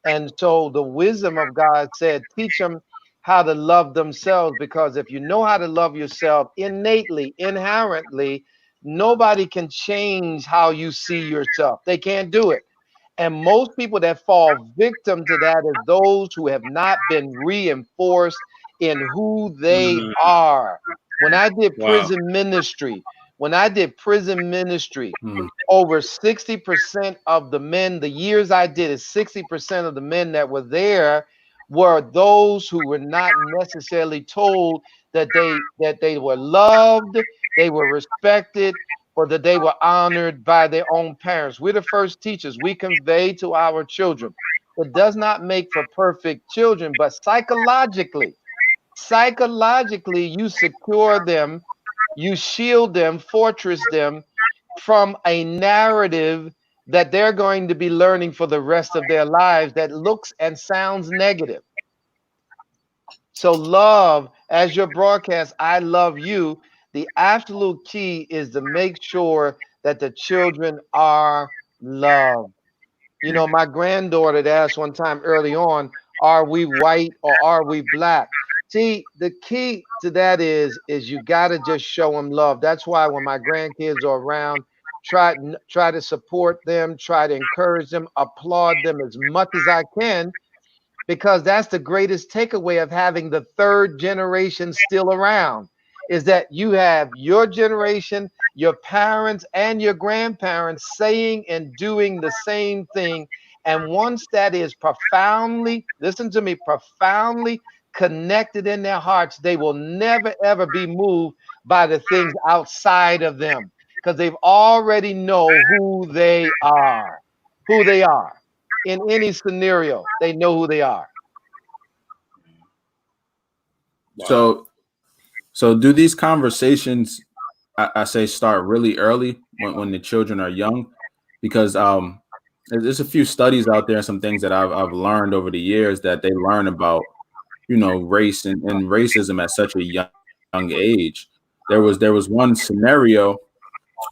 And so the wisdom of God said, teach them how to love themselves, because if you know how to love yourself innately, inherently, nobody can change how you see yourself. They can't do it. And most people that fall victim to that is those who have not been reinforced in who they Mm, are. When I did wow. prison ministry, when I did prison ministry, Mm. over 60% of the men, the years I did it, 60% of the men that were there were those who were not necessarily told that they were loved, they were respected, or that they were honored by their own parents. We're the first teachers. We convey to our children. It does not make for perfect children, but psychologically, you secure them, you shield them, fortress them from a narrative that they're going to be learning for the rest of their lives that looks and sounds negative. So, love, as your broadcast, I love you. The absolute key is to make sure that the children are loved. You know, my granddaughter had asked one time early on, are we white or are we black? See, the key to that is you got to just show them love. That's why when my grandkids are around, try to support them, try to encourage them, applaud them as much as I can, because that's the greatest takeaway of having the third generation still around, is that you have your generation, your parents and your grandparents saying and doing the same thing. And once that is profoundly, listen to me, profoundly connected in their hearts, they will never ever be moved by the things outside of them, because they've already know who they are in any scenario. They know who they are. Wow. So, so do these conversations, I say, start really early when the children are young? Because there's a few studies out there, some things that I've learned over the years that they learn about, race and racism at such a young age. There was one scenario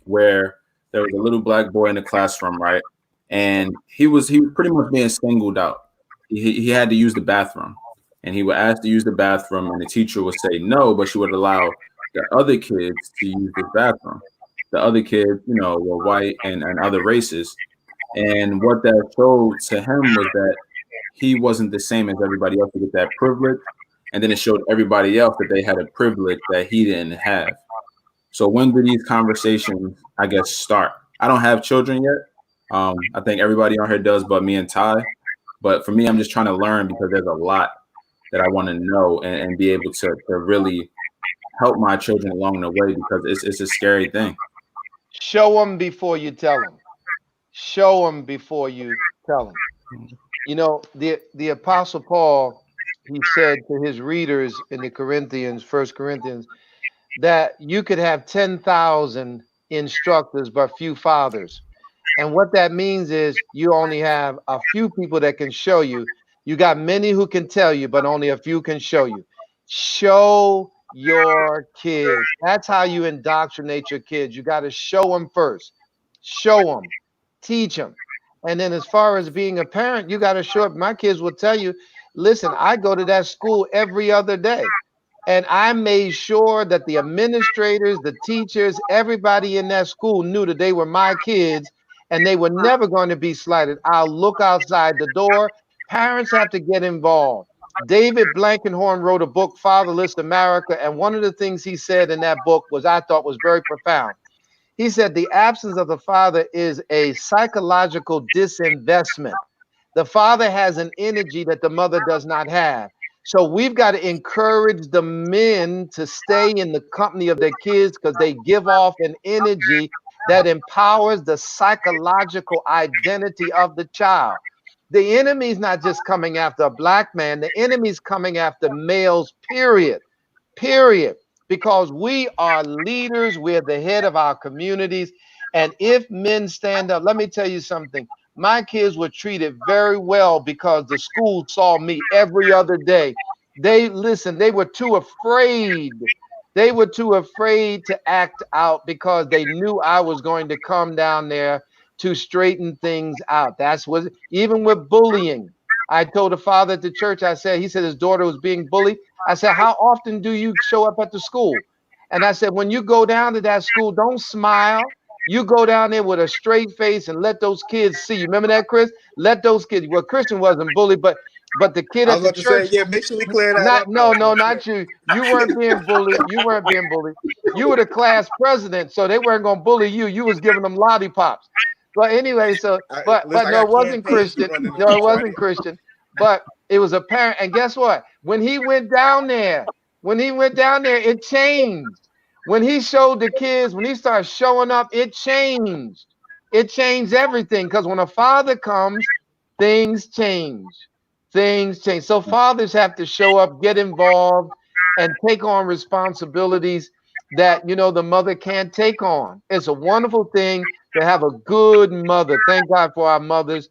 where there was a little black boy in the classroom, right? And he was pretty much being singled out. He had to use the bathroom, and he would ask to use the bathroom, and the teacher would say no, but she would allow the other kids to use the bathroom. The other kids, were white and other races. And what that showed to him was that he wasn't the same as everybody else to get that privilege. And then it showed everybody else that they had a privilege that he didn't have. So when do these conversations, I guess, start? I don't have children yet. I think everybody on here does, but me and Ty. But for me, I'm just trying to learn because there's a lot that I want to know and be able to really help my children along the way, because it's a scary thing. Show them before you tell them. Show them before you tell them. You know, the Apostle Paul, he said to his readers in the Corinthians, First Corinthians, that you could have 10,000 instructors, but few fathers. And what that means is you only have a few people that can show you. You got many who can tell you, but only a few can show you. Show your kids. That's how you indoctrinate your kids. You got to show them first. Show them, teach them. And then as far as being a parent, you got to show up. My kids will tell you, listen, I go to that school every other day. And I made sure that the administrators, the teachers, everybody in that school knew that they were my kids and they were never going to be slighted. I'll look outside the door. Parents have to get involved. David Blankenhorn wrote a book, Fatherless America. And one of the things he said in that book was, I thought was very profound. He said, the absence of the father is a psychological disinvestment. The father has an energy that the mother does not have. So we've got to encourage the men to stay in the company of their kids, because they give off an energy that empowers the psychological identity of the child. The enemy's not just coming after a black man, the enemy's coming after males, period. Period. Because we are leaders, we're the head of our communities. And if men stand up, let me tell you something. My kids were treated very well because the school saw me every other day They were too afraid. They were too afraid to act out because they knew I was going to come down there to straighten things out. That's what, even with bullying. I told the father at the church, he said his daughter was being bullied. I said, how often do you show up at the school? And I said, when you go down to that school, don't smile. You go down there with a straight face and let those kids see you. Remember that, Chris? Let those kids. Well, Christian wasn't bullied, but the kid I at was the about to say, church. yeah, make sure we clear that Not up. Now. not you. You weren't being bullied. You weren't being bullied. You were the class president, so they weren't gonna bully you. You was giving them lollipops. But anyway, so but Listen, I no, got it wasn't campaigns to Christian. run in the No, it future. wasn't Christian. But it was apparent. And guess what? When he went down there, it changed. When he showed the kids, when he started showing up, it changed. It changed everything. Because when a father comes, things change. Things change. So fathers have to show up, get involved, and take on responsibilities that the mother can't take on. It's a wonderful thing to have a good mother. Thank God for our mothers.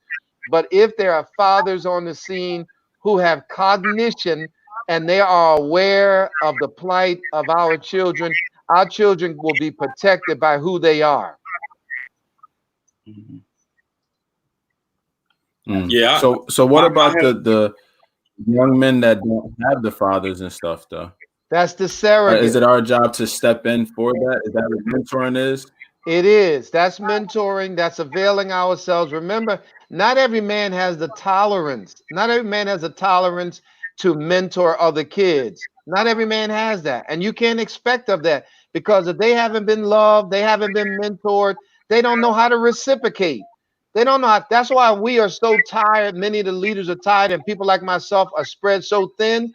But if there are fathers on the scene who have cognition and they are aware of the plight of our children will be protected by who they are. Yeah. So what about the young men that don't have the fathers and stuff, though? That's the surrogate. Is it our job to step in for that? Is that what mentoring is? It is. That's mentoring. That's availing ourselves. Remember, not every man has the tolerance. Not every man has a tolerance to mentor other kids. Not every man has that. And you can't expect of that, because if they haven't been loved, they haven't been mentored, they don't know how to reciprocate. They don't know how. That's why we are so tired. Many of the leaders are tired, and people like myself are spread so thin.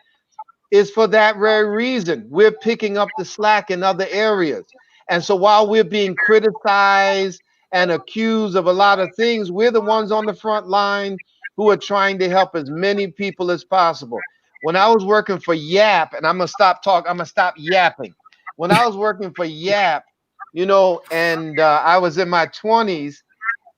Is for that very reason. We're picking up the slack in other areas. And so while we're being criticized and accused of a lot of things, we're the ones on the front line who are trying to help as many people as possible. When I was working for YAP, and I'm going to stop yapping. When I was working for YAP, and I was in my 20s,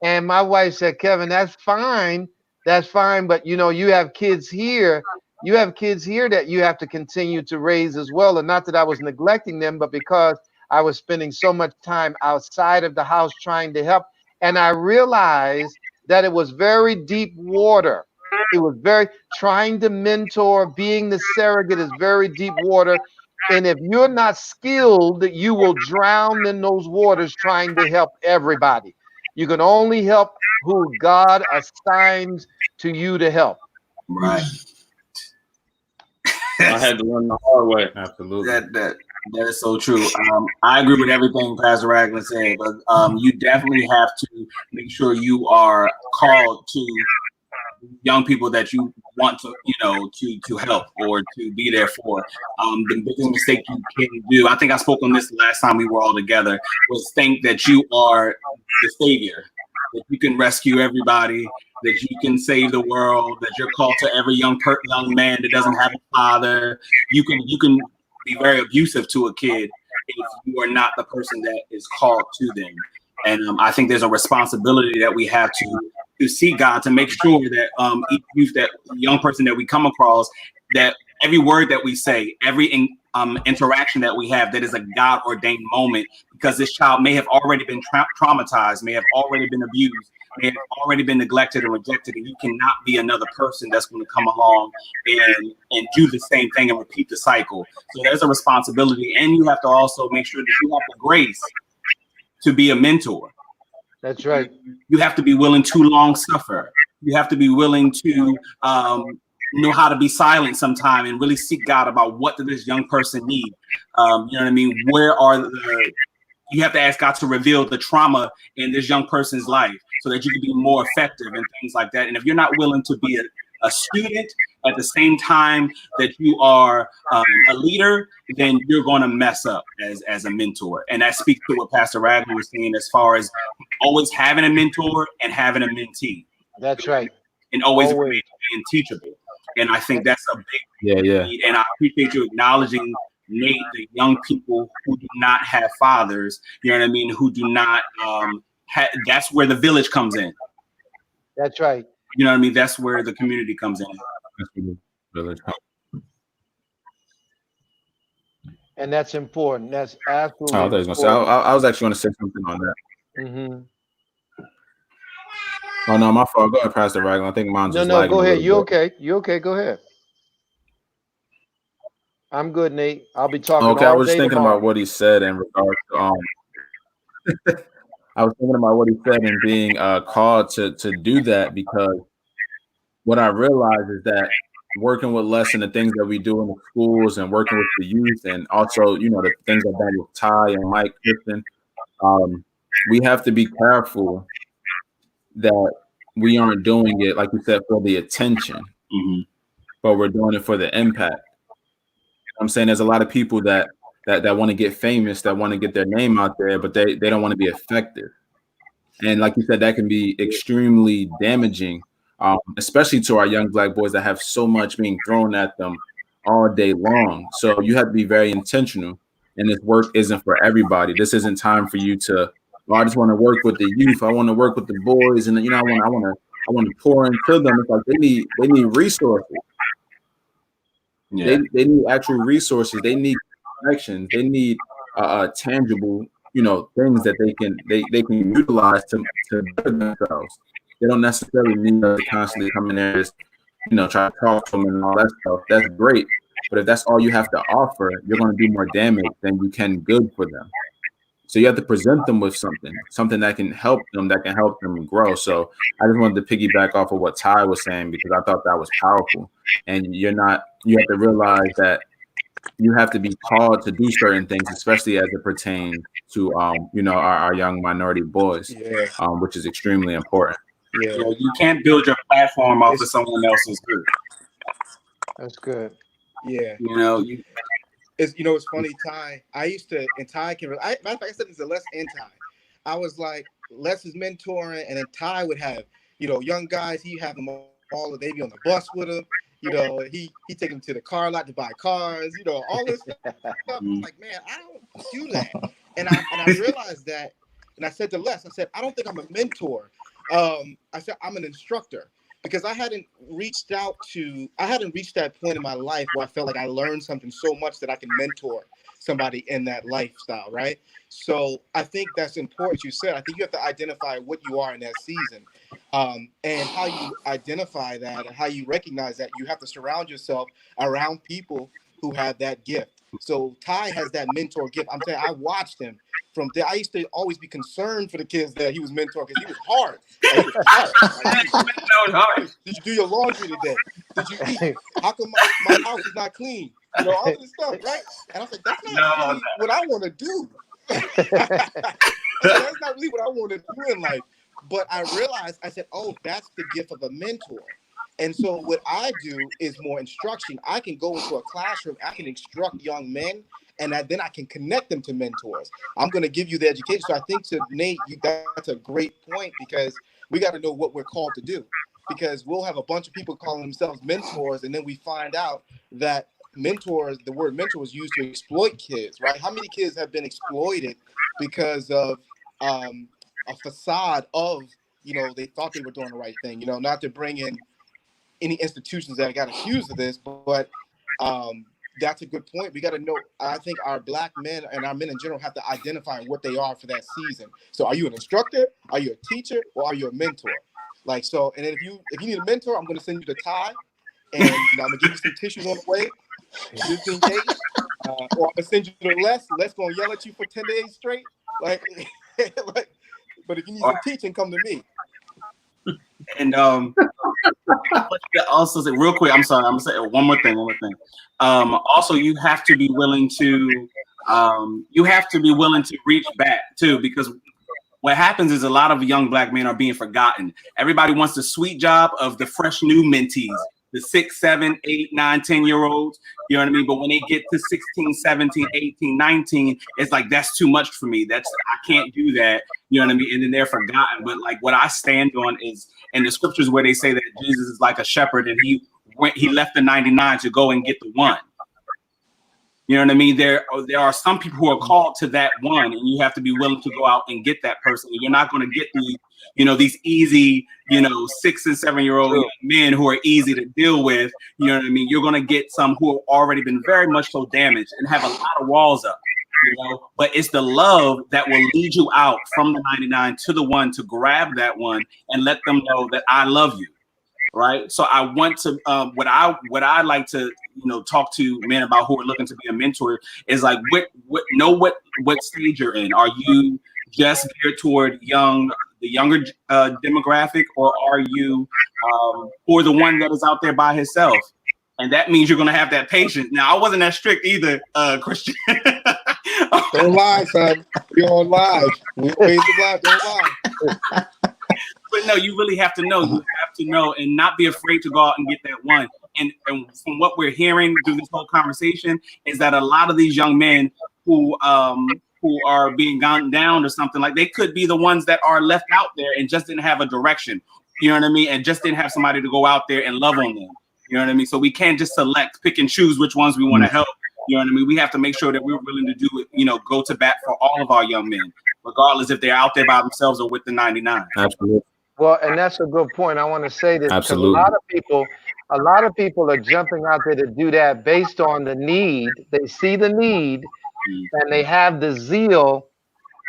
and my wife said, Kevin, that's fine. That's fine. But, you have kids here. You have kids here that you have to continue to raise as well. And not that I was neglecting them, but because I was spending so much time outside of the house trying to help. And I realized that it was very deep water. It was very trying to mentor, being the surrogate is very deep water. And if you're not skilled, you will drown in those waters trying to help everybody. You can only help who God assigns to you to help. Right. I had to learn the hard way. Absolutely. That is so true. I agree with everything Pastor Ragland said, but you definitely have to make sure you are called to young people that you want to help or to be there for. The biggest mistake you can do, I think I spoke on this last time we were all together, was think that you are the savior, that you can rescue everybody, that you can save the world, that you're called to every young man that doesn't have a father. You can be very abusive to a kid if you are not the person that is called to them. And I think there's a responsibility that we have to seek God, to make sure that each youth, that young person that we come across, that every word that we say, every interaction that we have, that is a God ordained moment, because this child may have already been traumatized, may have already been abused, may have already been neglected and rejected, and you cannot be another person that's going to come along and do the same thing and repeat the cycle. So there's a responsibility, and you have to also make sure that you have the grace to be a mentor. That's right. You have to be willing to long suffer. You have to be willing to know how to be silent sometime and really seek God about what does this young person need. You know what I mean? You have to ask God to reveal the trauma in this young person's life so that you can be more effective and things like that. And if you're not willing to be a student at the same time that you are a leader, then you're going to mess up as a mentor. And that speaks to what Pastor Ragland was saying as far as always having a mentor and having a mentee. That's right. And always being teachable. And I think that's a big need. And I appreciate you acknowledging, Nate, the young people who do not have fathers, you know what I mean, who do not that's where the village comes in. That's right. You know what I mean? That's where the community comes in. Village. And that's important. That's Oh, I absolutely thought he was gonna say. important. I was actually gonna say something on that. Hmm. Oh no, my fault. Go ahead, Pastor Raglan. I think mine's No, just no, lagging go a ahead. little You bit. okay? You okay? Go ahead. I'm good, Nate. I'll be talking Okay, I all was just day thinking about tomorrow. what he said in regards to I was thinking about what he said and being called to do that, because what I realized is that working with Les and the things that we do in the schools and working with the youth, and also, you know, the things I've done with Ty and Mike Kristen, we have to be careful that we aren't doing it, like you said, for the attention, but we're doing it for the impact. I'm saying there's a lot of people that want to get famous, that want to get their name out there, but they don't want to be effective. And like you said, that can be extremely damaging, especially to our young Black boys that have so much being thrown at them all day long. So you have to be very intentional. And this work isn't for everybody. This isn't time for you to, well, I just want to work with the youth. I want to work with the boys, and you know, I want to pour into them. It's like they need resources. Yeah. They need actual resources. They need connections. They need tangible, you know, things that they can utilize to better themselves. They don't necessarily need us to constantly come in there and just, you know, try to talk to them and all that stuff. That's great, but if that's all you have to offer, you're going to do more damage than you can good for them. So you have to present them with something that can help them grow. So I just wanted to piggyback off of what Ty was saying, because I thought that was powerful. And you have to realize that you have to be called to do certain things, especially as it pertains to, you know, our young minority boys, Yeah, which is extremely important. yeah. You know, you can't build your platform off of someone else's good. That's good. Yeah. You know, It's, you know, it's funny, Ty. I used to, and Ty can. Matter of fact, I said this to Les and Ty. I was like, Les is mentoring, and then Ty would have, you know, young guys. He have them all. They be on the bus with him. You know, he take them to the car lot to buy cars. You know, all this stuff. I was like, man, I don't do that. And I realized that, and I said to Les, I said, I don't think I'm a mentor. I said I'm an instructor, because I hadn't reached that point in my life where I felt like I learned something so much that I can mentor somebody in that lifestyle, right? So I think that's important. You said, I think you have to identify what you are in that season, and how you identify that and how you recognize that. You have to surround yourself around people who have that gift. So Ty has that mentor gift. I'm telling you, I watched him from there. I used to always be concerned for the kids that he was mentoring, because he was hard. Like, he was hard. Like, he was, did you do your laundry today? Did you eat? How come my house is not clean? You know, all this stuff, right? And I was like, that's not really what I want to do. That's not really what I want to do in life. But I realized, I said, oh, that's the gift of a mentor. And so what I do is more instruction. I can go into a classroom, I can instruct young men, and then I can connect them to mentors. I'm going to give you the education. So I think, to Nate, that's a great point, because we got to know what we're called to do. Because we'll have a bunch of people calling themselves mentors, and then we find out that mentors, the word mentor was used to exploit kids, right? How many kids have been exploited because of a facade of, you know, they thought they were doing the right thing, you know, not to bring in any institutions that got accused of this, but that's a good point. We got to know. I think our Black men and our men in general have to identify what they are for that season. So, are you an instructor? Are you a teacher? Or are you a mentor? Like, so, and then if you need a mentor, I'm going to send you the Ty, and, you know, I'm gonna give you some tissues on the way, just in case. Or I'm gonna send you to Les. Les gonna yell at you for 10 days straight. Like, like, but if you need some teaching, come to me. And also say real quick, I'm sorry, I'm gonna say one more thing. Also, you have to be willing to reach back too, because what happens is a lot of young Black men are being forgotten. Everybody wants the sweet job of the fresh new mentees, the 6, 7, 8, 9, 10-year-olds, you know what I mean? But when they get to 16, 17, 18, 19, it's like, that's too much for me. I can't do that, you know what I mean? And then they're forgotten. But like what I stand on is in the scriptures where they say that Jesus is like a shepherd, and he left the 99 to go and get the one. You know what I mean? There are some people who are called to that one, and you have to be willing to go out and get that person. You're not going to get these, these easy, 6 and 7 year old young men who are easy to deal with. You know what I mean? You're going to get some who have already been very much so damaged and have a lot of walls up. But it's the love that will lead you out from the 99 to the one, to grab that one and let them know that I love you. Right. So I want to what I like to talk to men about who are looking to be a mentor is like what stage you're in. Are you just geared toward the younger demographic, or are you for the one that is out there by himself? And that means you're going to have that patience. Now, I wasn't that strict either, Christian. Don't lie, son. We're on live. We're live. Don't lie. But no, you really have to know. You have to know and not be afraid to go out and get that one. And from what we're hearing through this whole conversation is that a lot of these young men who are being gone down or something, like they could be the ones that are left out there and just didn't have a direction. You know what I mean? And just didn't have somebody to go out there and love on them. You know what I mean? So we can't just pick and choose which ones we want to help. You know what I mean? We have to make sure that we're willing to do it, go to bat for all of our young men, regardless if they're out there by themselves or with the 99. Absolutely. Well, and that's a good point. I want to say this. Absolutely. A lot of people are jumping out there to do that based on the need. They see the need and they have the zeal,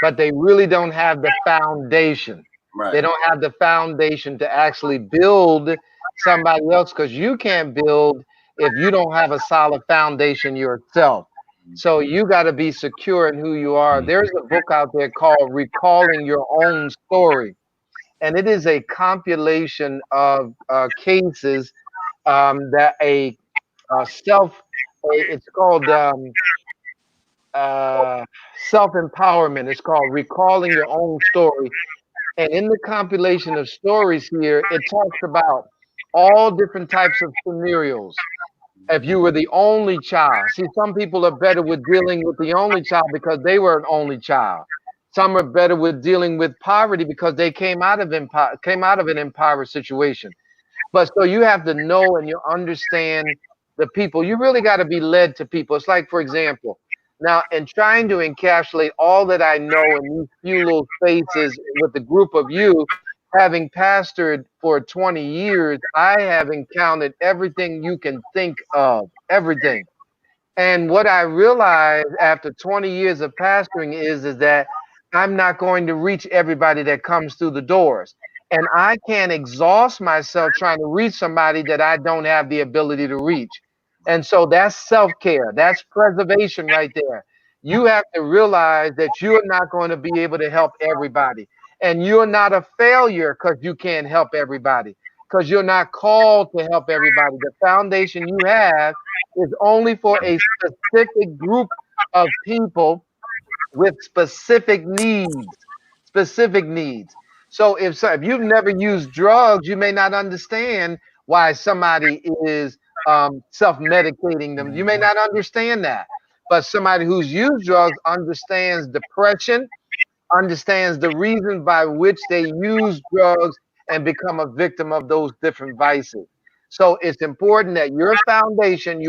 but they really don't have the foundation. Right. They don't have the foundation to actually build somebody else, because you can't build if you don't have a solid foundation yourself. So you got to be secure in who you are. There's a book out there called Recalling Your Own Story. And it is a compilation of cases that it's called self-empowerment. It's called Recalling Your Own Story. And in the compilation of stories here, it talks about all different types of scenarios. If you were the only child, see, some people are better with dealing with the only child because they were an only child. Some are better with dealing with poverty because they came out of an impoverished situation. But so you have to know and you understand the people. You really got to be led to people. It's like, for example, now in trying to encapsulate all that I know in these few little spaces with the group of you, having pastored for 20 years, I have encountered everything you can think of, everything. And what I realized after 20 years of pastoring is that I'm not going to reach everybody that comes through the doors. And I can't exhaust myself trying to reach somebody that I don't have the ability to reach. And so that's self-care. That's preservation right there. You have to realize that you're not going to be able to help everybody. And you're not a failure because you can't help everybody, because you're not called to help everybody. The foundation you have is only for a specific group of people with specific needs. So if you've never used drugs, you may not understand why somebody is self-medicating them. You may not understand that. But somebody who's used drugs understands depression, understands the reason by which they use drugs and become a victim of those different vices. So it's important that you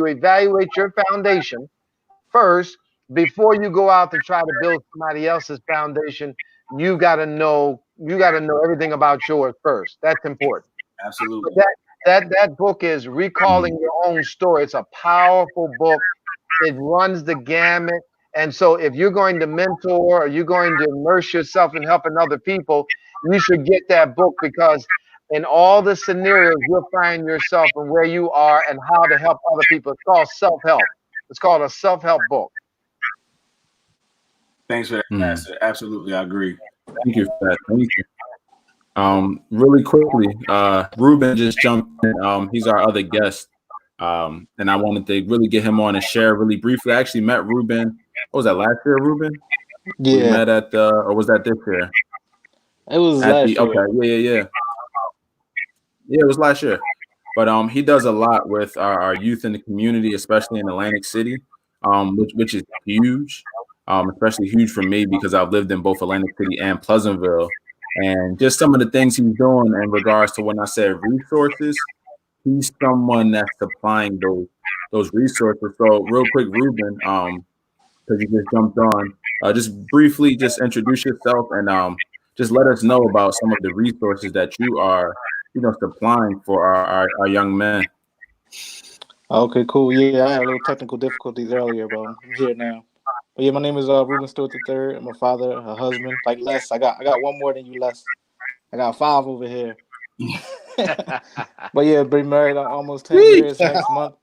evaluate your foundation first before you go out to try to build somebody else's foundation. You got to know everything about yours first. That's important. Absolutely. That book is Recalling Your Own Story. It's a powerful book. It runs the gamut. And so if you're going to mentor or you're going to immerse yourself in helping other people, you should get that book, because in all the scenarios, you'll find yourself and where you are and how to help other people. It's called self-help. It's called a self-help book. Thanks for that, Pastor. Absolutely, I agree. Thank you for that. Thank you. Really quickly, Ruben just jumped in. He's our other guest. And I wanted to really get him on and share really briefly. I actually met Ruben. What was that, last year, Ruben? Yeah. We met at or was that this year? It was last year. Okay, yeah. Yeah, it was last year. But he does a lot with our youth in the community, especially in Atlantic City, which is huge, especially huge for me because I've lived in both Atlantic City and Pleasantville. And just some of the things he's doing in regards to when I said resources, he's someone that's supplying those resources. So real quick, Ruben, because you just jumped on, just briefly just introduce yourself and just let us know about some of the resources that you are, supplying for our young men. Okay, cool. Yeah, I had a little technical difficulties earlier, but I'm here now. But yeah, my name is Ruben Stewart III. I'm a father, a husband. Like Les, I got one more than you, Les. I got five over here. But yeah, been married almost 10 years next month.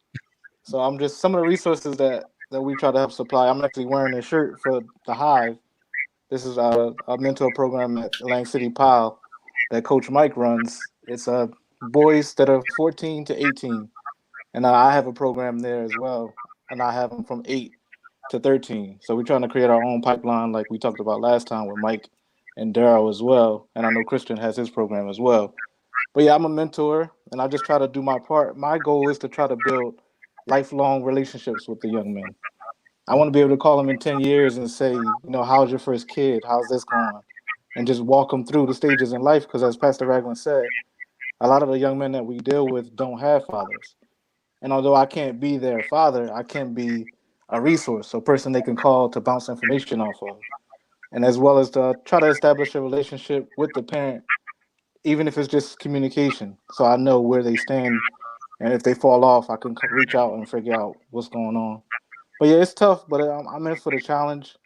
So I'm just some of the resources that we try to help supply. I'm actually wearing a shirt for the Hive. This is a mentor program at Lang City Pile that Coach Mike runs. It's boys that are 14 to 18. And I have a program there as well. And I have them from 8 to 13. So we're trying to create our own pipeline like we talked about last time with Mike and Daryl as well. And I know Christian has his program as well. But yeah, I'm a mentor and I just try to do my part. My goal is to try to build lifelong relationships with the young men. I want to be able to call them in 10 years and say, how's your first kid? How's this going? And just walk them through the stages in life. Because as Pastor Ragland said, a lot of the young men that we deal with don't have fathers. And although I can't be their father, I can be a resource, a person they can call to bounce information off of. And as well as to try to establish a relationship with the parent, even if it's just communication. So I know where they stand. And if they fall off, I can reach out and figure out what's going on. But yeah, it's tough, but I'm in for the challenge.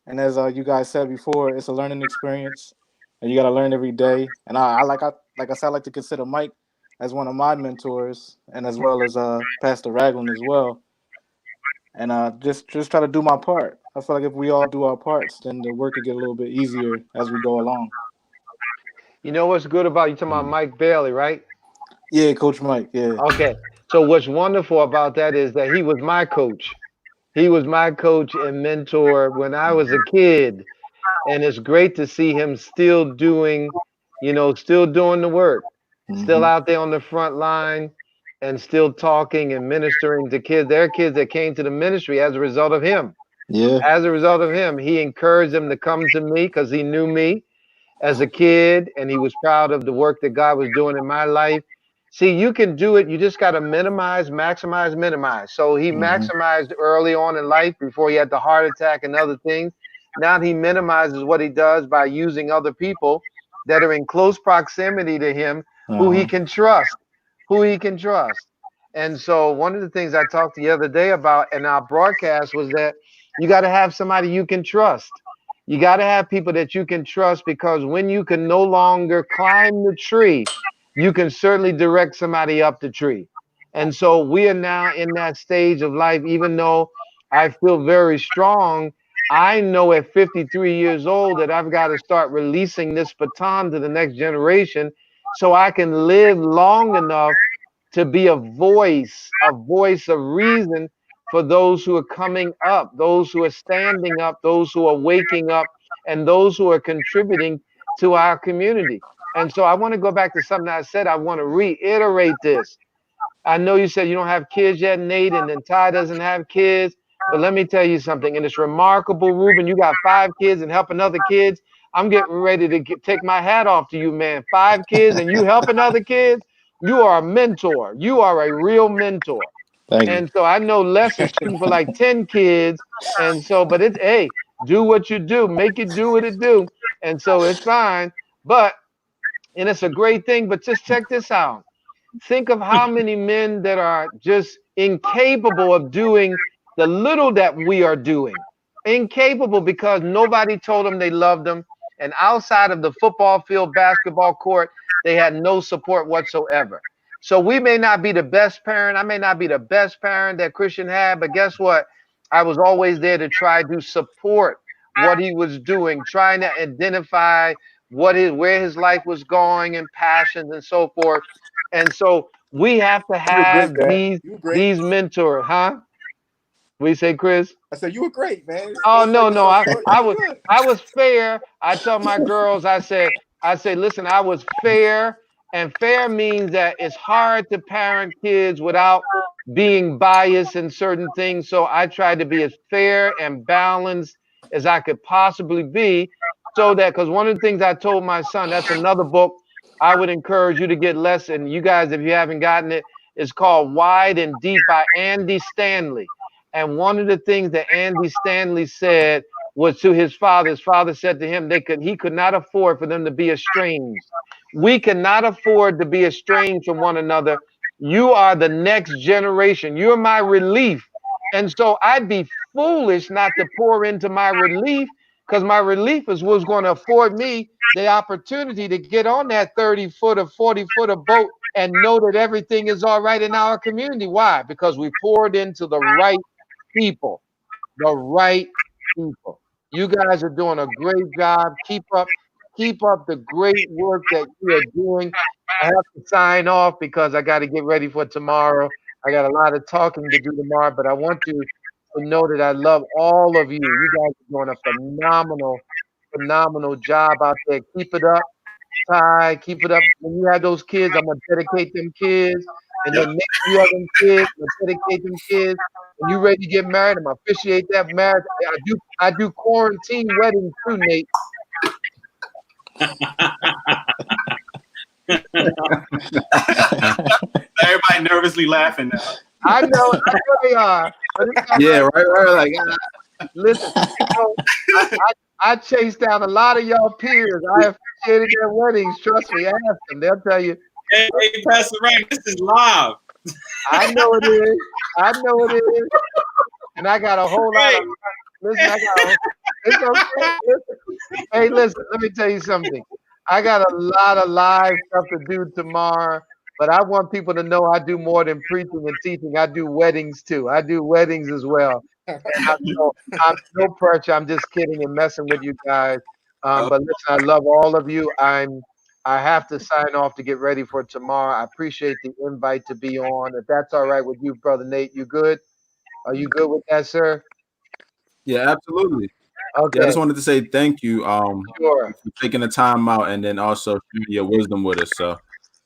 And as you guys said before, it's a learning experience, and you got to learn every day. And like I said, I like to consider Mike as one of my mentors, and as well as Pastor Ragland as well. And just try to do my part. I feel like if we all do our parts, then the work could get a little bit easier as we go along. You know what's good about you talking about Mike Bailey, right? Yeah, Coach Mike. Yeah. Okay. So what's wonderful about that is that he was my coach. He was my coach and mentor when I was a kid. And it's great to see him still doing, still doing the work, still Mm-hmm. out there on the front line and still talking and ministering to kids. There are kids that came to the ministry as a result of him. Yeah. As a result of him, he encouraged them to come to me because he knew me as a kid and he was proud of the work that God was doing in my life. See, you can do it. You just got to minimize, maximize, minimize. So he Mm-hmm. maximized early on in life before he had the heart attack and other things. Now he minimizes what he does by using other people that are in close proximity to him who he Uh-huh. can trust, who he can trust. And so one of the things I talked the other day about in our broadcast was that you got to have somebody you can trust. You got to have people that you can trust because when you can no longer climb the tree, you can certainly direct somebody up the tree. And so we are now in that stage of life, even though I feel very strong. I know at 53 years old that I've got to start releasing this baton to the next generation so I can live long enough to be a voice of reason for those who are coming up, those who are standing up, those who are waking up, and those who are contributing to our community. And so I want to go back to something I said. I want to reiterate this. I know you said you don't have kids yet, Nate, and then Ty doesn't have kids. But let me tell you something, and it's remarkable, Ruben. You got 5 kids and helping other kids. I'm getting ready to take my hat off to you, man. 5 kids and you helping other kids. You are a mentor. You are a real mentor. Thank you. And so I know Les is shooting for like 10 kids. And so, but it's, hey, do what you do, make it do what it do. And so it's fine. But, and it's a great thing, but just check this out. Think of how many men that are just incapable of doing the little that we are doing. Incapable because nobody told them they loved them. And outside of the football field, basketball court, they had no support whatsoever. So we may not be the best parent. I may not be the best parent that Christian had, but guess what? I was always there to try to support what he was doing, trying to identify where his life was going and passions and so forth. And so we have to You were great, have Dad. You were great. these mentors, huh? We say, Chris? I said you were great, man. Oh Don't sell no, no, yourself short. You did good. I was fair. I tell my girls, I say, listen, I was fair, and fair means that it's hard to parent kids without being biased in certain things. So I tried to be as fair and balanced as I could possibly be, so that because one of the things I told my son, that's another book I would encourage you to get less. And you guys, if you haven't gotten it, It's called Wide and Deep by Andy Stanley. And one of the things that Andy Stanley said was to his father said to him, he could not afford for them to be estranged. We cannot afford to be estranged from one another. You are the next generation. You're my relief. And so I'd be foolish not to pour into my relief, because my relief is what's going to afford me the opportunity to get on that 30-footer, 40-footer boat and know that everything is all right in our community. Why? Because we poured into the right people. The right people. You guys are doing a great job. Keep up the great work that you are doing. I have to sign off because I got to get ready for tomorrow. I got a lot of talking to do tomorrow, but I want you to know that I love all of you. You guys are doing a phenomenal job out there. Keep it up, Ty. Keep it up. When you have those kids, I'm gonna dedicate them kids. And then next you have them kids, I'm gonna dedicate them kids. When you ready to get married, I'm gonna officiate that marriage. I do quarantine weddings too, Nate. Everybody nervously laughing now. I know they are. But it's all Yeah, right. right. Like, Listen, I chased down a lot of y'all peers. I officiated their weddings. Trust me, ask them. They'll tell you. Hey, Pastor Ryan, this is live. I know it is. I know it is. And I got a whole lot of. Listen, it's okay. Listen. Hey, listen, let me tell you something. I got a lot of live stuff to do tomorrow, but I want people to know I do more than preaching and teaching. I do weddings too. I do weddings as well. And I'm no pressure. I'm just kidding and messing with you guys. But listen, I love all of you. I have to sign off to get ready for tomorrow. I appreciate the invite to be on. If that's all right with you, Brother Nate, you good? Are you good with that, sir? yeah, absolutely. Okay. Yeah, I just wanted to say thank you Sure. for taking the time out and then also sharing your wisdom with us. So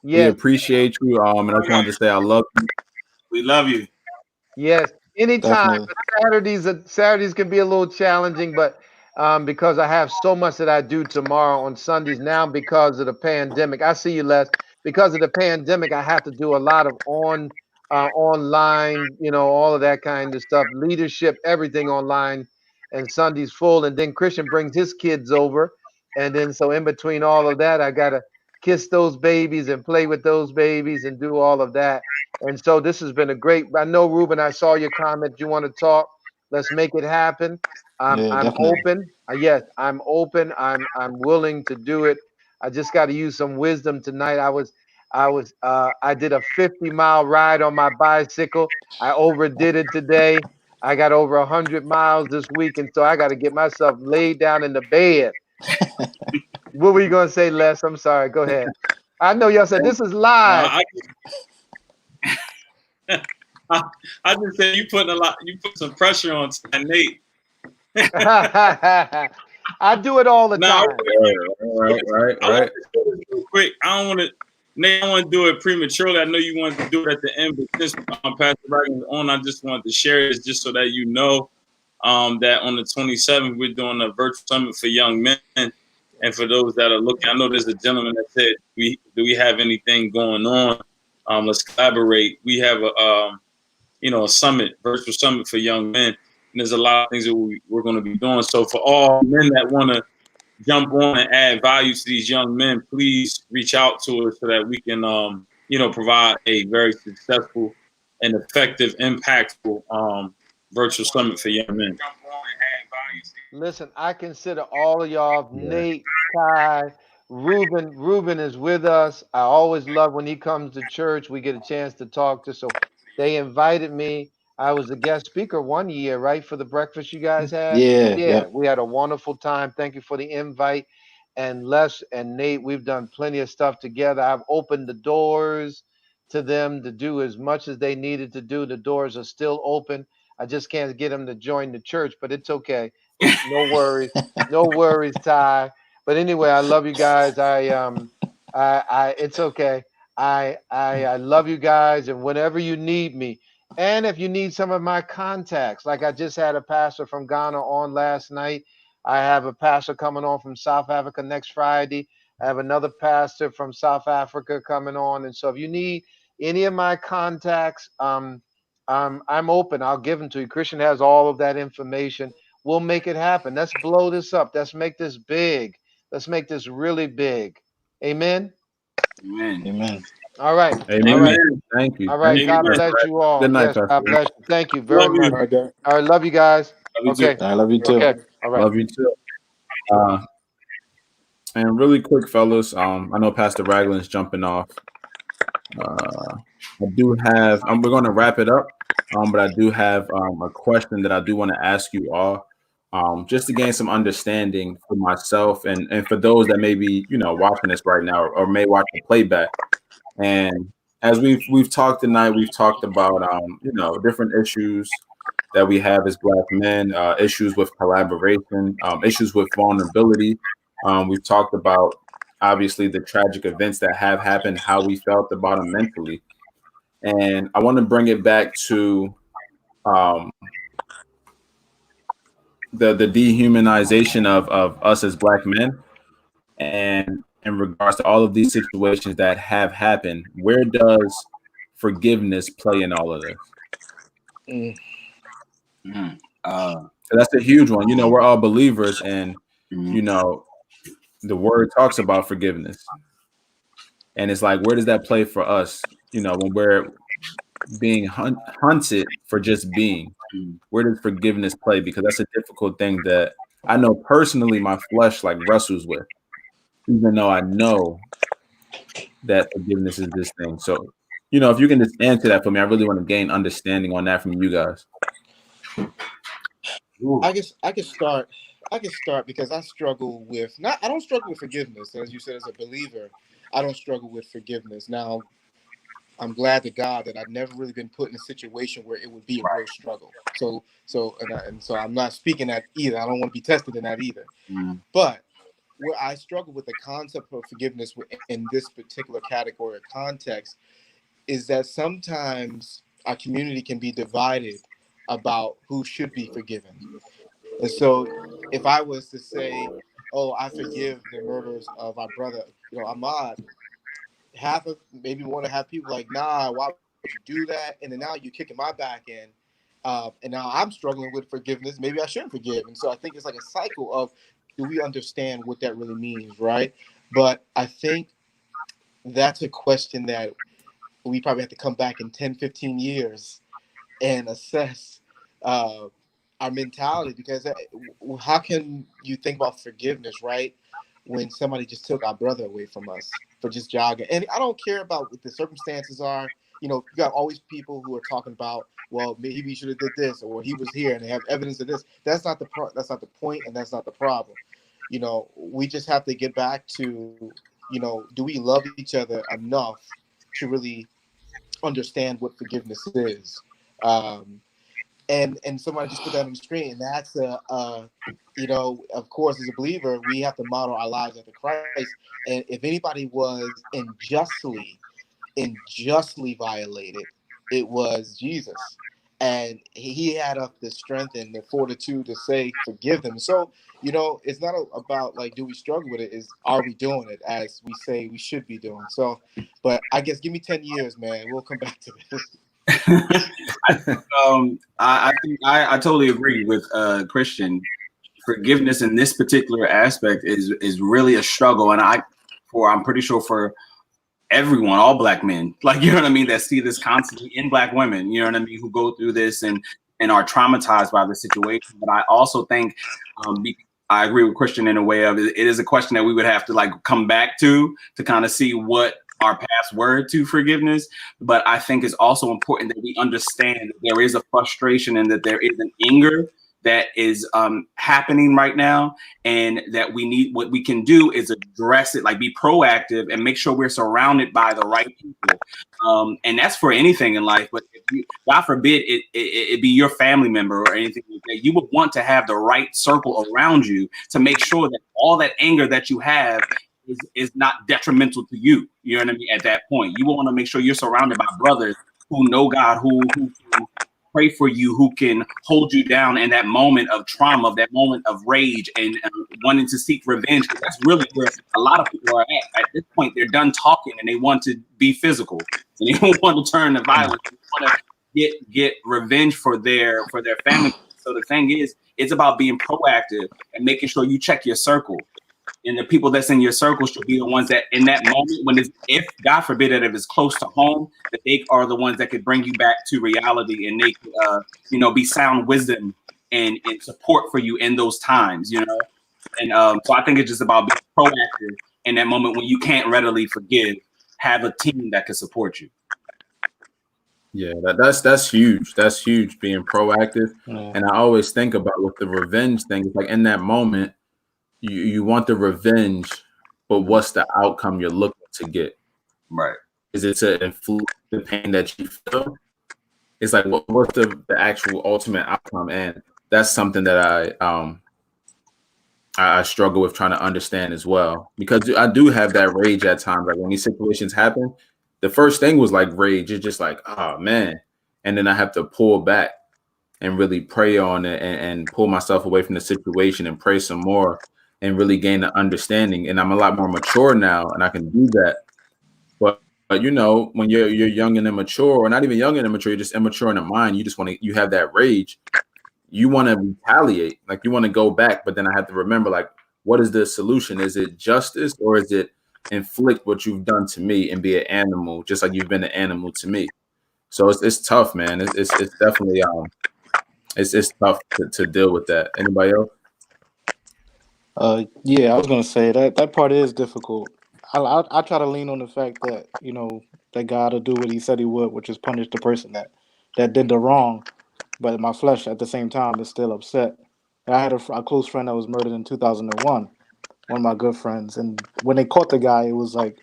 we Yes. appreciate you. And I just wanted to say I love you. We love you. Yes. Anytime. Definitely. But Saturdays can be a little challenging, but because I have so much that I do tomorrow on Sundays now because of the pandemic. I see you, Les. Because of the pandemic, I have to do a lot of online, all of that kind of stuff, leadership, everything online, and Sunday's full. And then Christian brings his kids over, and then so in between all of that, I gotta kiss those babies and play with those babies and do all of that. And so this has been a great. I know, Ruben, I saw your comment. You want to talk? Let's make it happen. Yeah, I'm definitely. open. Yes, I'm open. I'm willing to do it. I just got to use some wisdom tonight. I did a 50-mile ride on my bicycle. I overdid it today. I got over 100 miles this week, and so I got to get myself laid down in the bed. What were you gonna say, Les? I'm sorry. Go ahead. I know y'all said this is live. I just say you put some pressure on Nate. I do it all the time. Right. Real quick, I don't want to do it prematurely. I know you wanted to do it at the end, but since Pastor Wright is on, I just wanted to share this just so that you know that on the 27th we're doing a virtual summit for young men. And for those that are looking, I know there's a gentleman that said, do we have anything going on? Let's collaborate. We have a virtual summit for young men. And there's a lot of things that we're going to be doing. So for all men that want to jump on and add value to these young men, please reach out to us so that we can, provide a very successful and effective, impactful virtual summit for young men. Listen, I consider all of y'all, Nate, Kai, Ruben. Ruben is with us. I always love when he comes to church. We get a chance to talk to. So they invited me. I was a guest speaker one year, right, for the breakfast you guys had. Yeah. We had a wonderful time. Thank you for the invite. And Les and Nate, we've done plenty of stuff together. I've opened the doors to them to do as much as they needed to do. The doors are still open. I just can't get them to join the church, but it's okay. No worries. No worries, Ty. But anyway, I love you guys. It's okay. I love you guys, and whenever you need me, and if you need some of my contacts, like I just had a pastor from Ghana on last night. I have a pastor coming on from South Africa next Friday. I have another pastor from South Africa coming on. And so if you need Any of my contacts, I'm open. I'll give them to you. Christian has all of that information. We'll make it happen. Let's blow this up. Let's make this big. Let's make this really big. Amen. Amen. Amen. All right. All Amen. right. Thank you. All Thank right. you. God Amen. Pastor bless Brad. you all. Good night, Yes. Pastor God Brad. bless you. Thank you very Love you. much. All right, Derek. All right. Love you guys. Love you Okay. too. I love you too. Okay. All right. Love you too. Uh, and really quick, fellas. I know Pastor Ragland's jumping off. I do have. We're going to wrap it up. But I do have a question that I do want to ask you all, just to gain some understanding for myself and for those that may be, watching this right now or may watch the playback. And as we've talked tonight, we've talked about different issues that we have as Black men, issues with collaboration, issues with vulnerability. We've talked about obviously the tragic events that have happened, how we felt about them mentally, and I want to bring it back to um, the dehumanization of us as Black men, and in regards to all of these situations that have happened. Where does forgiveness play in all of this? Mm. Mm. So that's a huge one. We're all believers, and the word talks about forgiveness, and it's like, where does that play for us? When we're being hunted for just being, where does forgiveness play? Because that's a difficult thing that I know personally my flesh like wrestles with, even though I know that forgiveness is this thing. So, if you can just answer that for me, I really want to gain understanding on that from you guys. I guess I could start. I could start because I struggle with not. I don't struggle with forgiveness, as you said. As a believer, I don't struggle with forgiveness. Now, I'm glad to God that I've never really been put in a situation where it would be a real struggle. So I'm not speaking that either. I don't want to be tested in that either. But where I struggle with the concept of forgiveness in this particular category or context is that sometimes our community can be divided about who should be forgiven. And so if I was to say, oh, I forgive the murders of our brother, Ahmad, half of maybe want to have people like, nah, why would you do that? And then now you're kicking my back in. And now I'm struggling with forgiveness. Maybe I shouldn't forgive. And so I think it's like a cycle of, do we understand what that really means, right? But I think that's a question that we probably have to come back in 10, 15 years and assess our mentality, because how can you think about forgiveness, right, when somebody just took our brother away from us for just jogging? And I don't care about what the circumstances are. You got always people who are talking about, well, maybe he should have did this, or he was here and they have evidence of this. That's not the point, and that's not the problem. We just have to get back to, do we love each other enough to really understand what forgiveness is? And somebody just put that on the screen, and that's of course, as a believer, we have to model our lives after Christ. And if anybody was unjustly violated, it was Jesus. And he had up the strength and the fortitude to say, forgive them. So, it's not about like, do we struggle with it? Is, are we doing it as we say we should be doing? So, but I guess give me 10 years, man. We'll come back to this. I think I totally agree with Christian. Forgiveness in this particular aspect is really a struggle, and I'm pretty sure for everyone, all Black men, like, you know what I mean, that see this constantly in Black women, you know what I mean, who go through this and are traumatized by the situation. But I also think I agree with Christian in a way of it is a question that we would have to like come back to kind of see what our paths were to forgiveness. But I think it's also important that we understand that there is a frustration and that there is an anger that is happening right now, and that what we can do is address it, like be proactive and make sure we're surrounded by the right people. And that's for anything in life, but if God forbid it be your family member or anything like that, you would want to have the right circle around you to make sure that all that anger that you have is not detrimental to you. You know what I mean? At that point, you want to make sure you're surrounded by brothers who know God, who pray for you, who can hold you down in that moment of trauma, that moment of rage, and wanting to seek revenge. That's really where a lot of people are at. At this point, they're done talking and they want to be physical. And they don't want to turn to violence. They want to get revenge for their family. So the thing is, it's about being proactive and making sure you check your circle. And the people that's in your circle should be the ones that in that moment, when it's, if God forbid that if it's close to home, that they are the ones that could bring you back to reality, and they could, be sound wisdom and support for you in those times, And so I think it's just about being proactive in that moment when you can't readily forgive. Have a team that can support you. Yeah, that's huge. That's huge, being proactive. Yeah. And I always think about with the revenge thing, it's like in that moment, you want the revenge, but what's the outcome you're looking to get? Right. Is it to inflict the pain that you feel? It's like what's the actual ultimate outcome? And that's something that I struggle with trying to understand as well, because I do have that rage at times. Like when these situations happen, the first thing was like rage. It's just like, oh man. And then I have to pull back and really pray on it and pull myself away from the situation and pray some more and really gain an understanding. And I'm a lot more mature now and I can do that. But when you're young and immature, or not even young and immature, you're just immature in the mind. You just you have that rage. You want to retaliate, like you want to go back. But then I have to remember, like, what is the solution? Is it justice, or is it inflict what you've done to me and be an animal, just like you've been an animal to me? So it's tough, man. It's definitely it's tough to deal with that. Anybody else? Yeah, I was gonna say that part is difficult. I try to lean on the fact that that God will do what He said He would, which is punish the person that did the wrong. But my flesh at the same time is still upset. I had a close friend that was murdered in 2001, one of my good friends, and when they caught the guy, it was like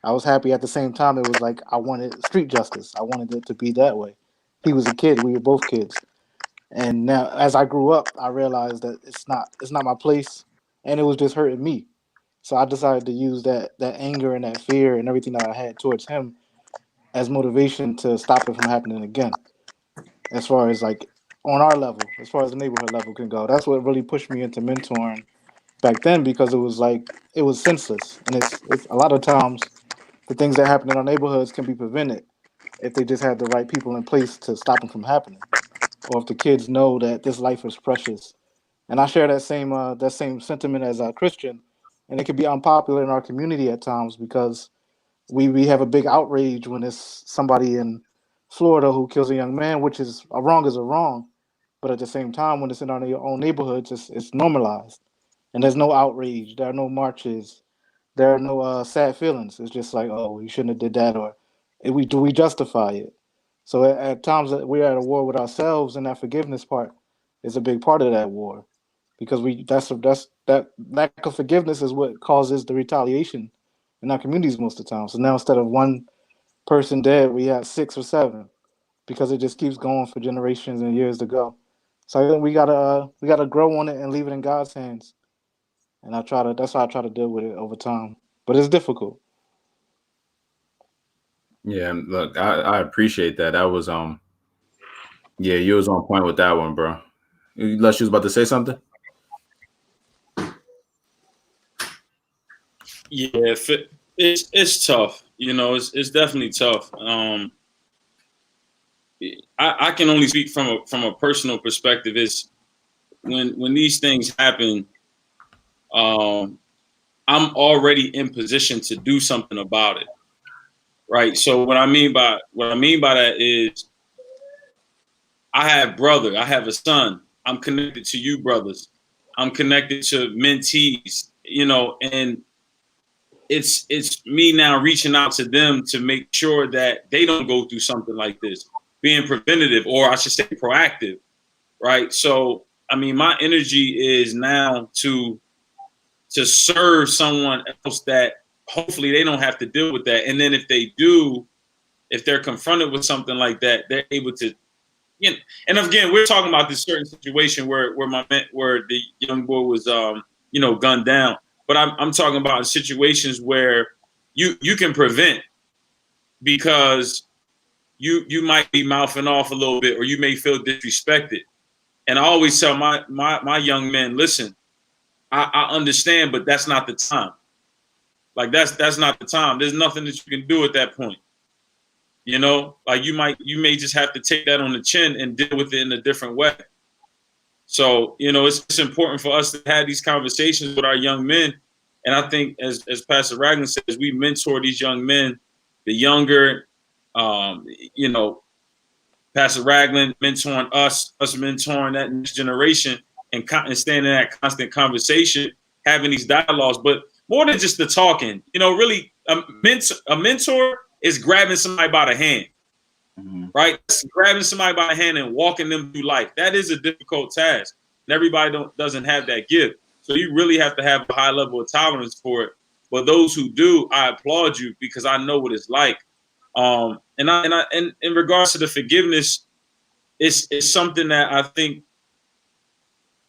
I was happy. At the same time, it was like I wanted street justice. I wanted it to be that way. He was a kid. We were both kids. And now, as I grew up, I realized that it's not my place, and it was just hurting me. So I decided to use that anger and that fear and everything that I had towards him as motivation to stop it from happening again. As far as like on our level, as far as the neighborhood level can go, that's what really pushed me into mentoring back then, because it was like it was senseless, and it's a lot of times the things that happen in our neighborhoods can be prevented if they just had the right people in place to stop them from happening, or if the kids know that this life is precious. And I share that same sentiment as a Christian, and it can be unpopular in our community at times because we have a big outrage when it's somebody in Florida who kills a young man, which is a wrong is a wrong, but at the same time, when it's in our own neighborhoods, it's normalized, and there's no outrage, there are no marches, there are no sad feelings. It's just like, oh, you shouldn't have did that, or we justify it. So at times we're at a war with ourselves, and that forgiveness part is a big part of that war, because that lack of forgiveness is what causes the retaliation in our communities most of the time. So now instead of one person dead, we have 6 or 7, because it just keeps going for generations and years to go. So I think we gotta grow on it and leave it in God's hands. And that's how I try to deal with it over time. But it's difficult. Yeah, look, I appreciate that. That was yeah, you was on point with that one, bro. Unless you was about to say something. Yeah, it's tough. It's definitely tough. I can only speak from a personal perspective. Is when these things happen, I'm already in position to do something about it, right? So what I mean by that is, I have a son. I'm connected to you brothers. I'm connected to mentees, and it's me now reaching out to them to make sure that they don't go through something like this, being preventative, or I should say proactive, right? So, I mean, my energy is now to serve someone else that hopefully they don't have to deal with that. And then if they do, if they're confronted with something like that, they're able to, and again, we're talking about this certain situation where the young boy was, gunned down. But I'm talking about situations where you can prevent, because you might be mouthing off a little bit, or you may feel disrespected. And I always tell my young men, listen, I understand, but that's not the time. Like that's not the time. There's nothing that you can do at that point. You know, like you may just have to take that on the chin and deal with it in a different way. So, you know, it's important for us to have these conversations with our young men. And I think as Pastor Ragland says, we mentor these young men, the younger, you know, Pastor Ragland mentoring us mentoring that next generation, and staying in that constant conversation, having these dialogues, but more than just the talking. You know, really, a mentor is grabbing somebody by the hand, right? It's grabbing somebody by the hand and walking them through life. That is a difficult task, and everybody doesn't have that gift. So you really have to have a high level of tolerance for it. But those who do, I applaud you, because I know what it's like. And in regards to the forgiveness, it's something that I think,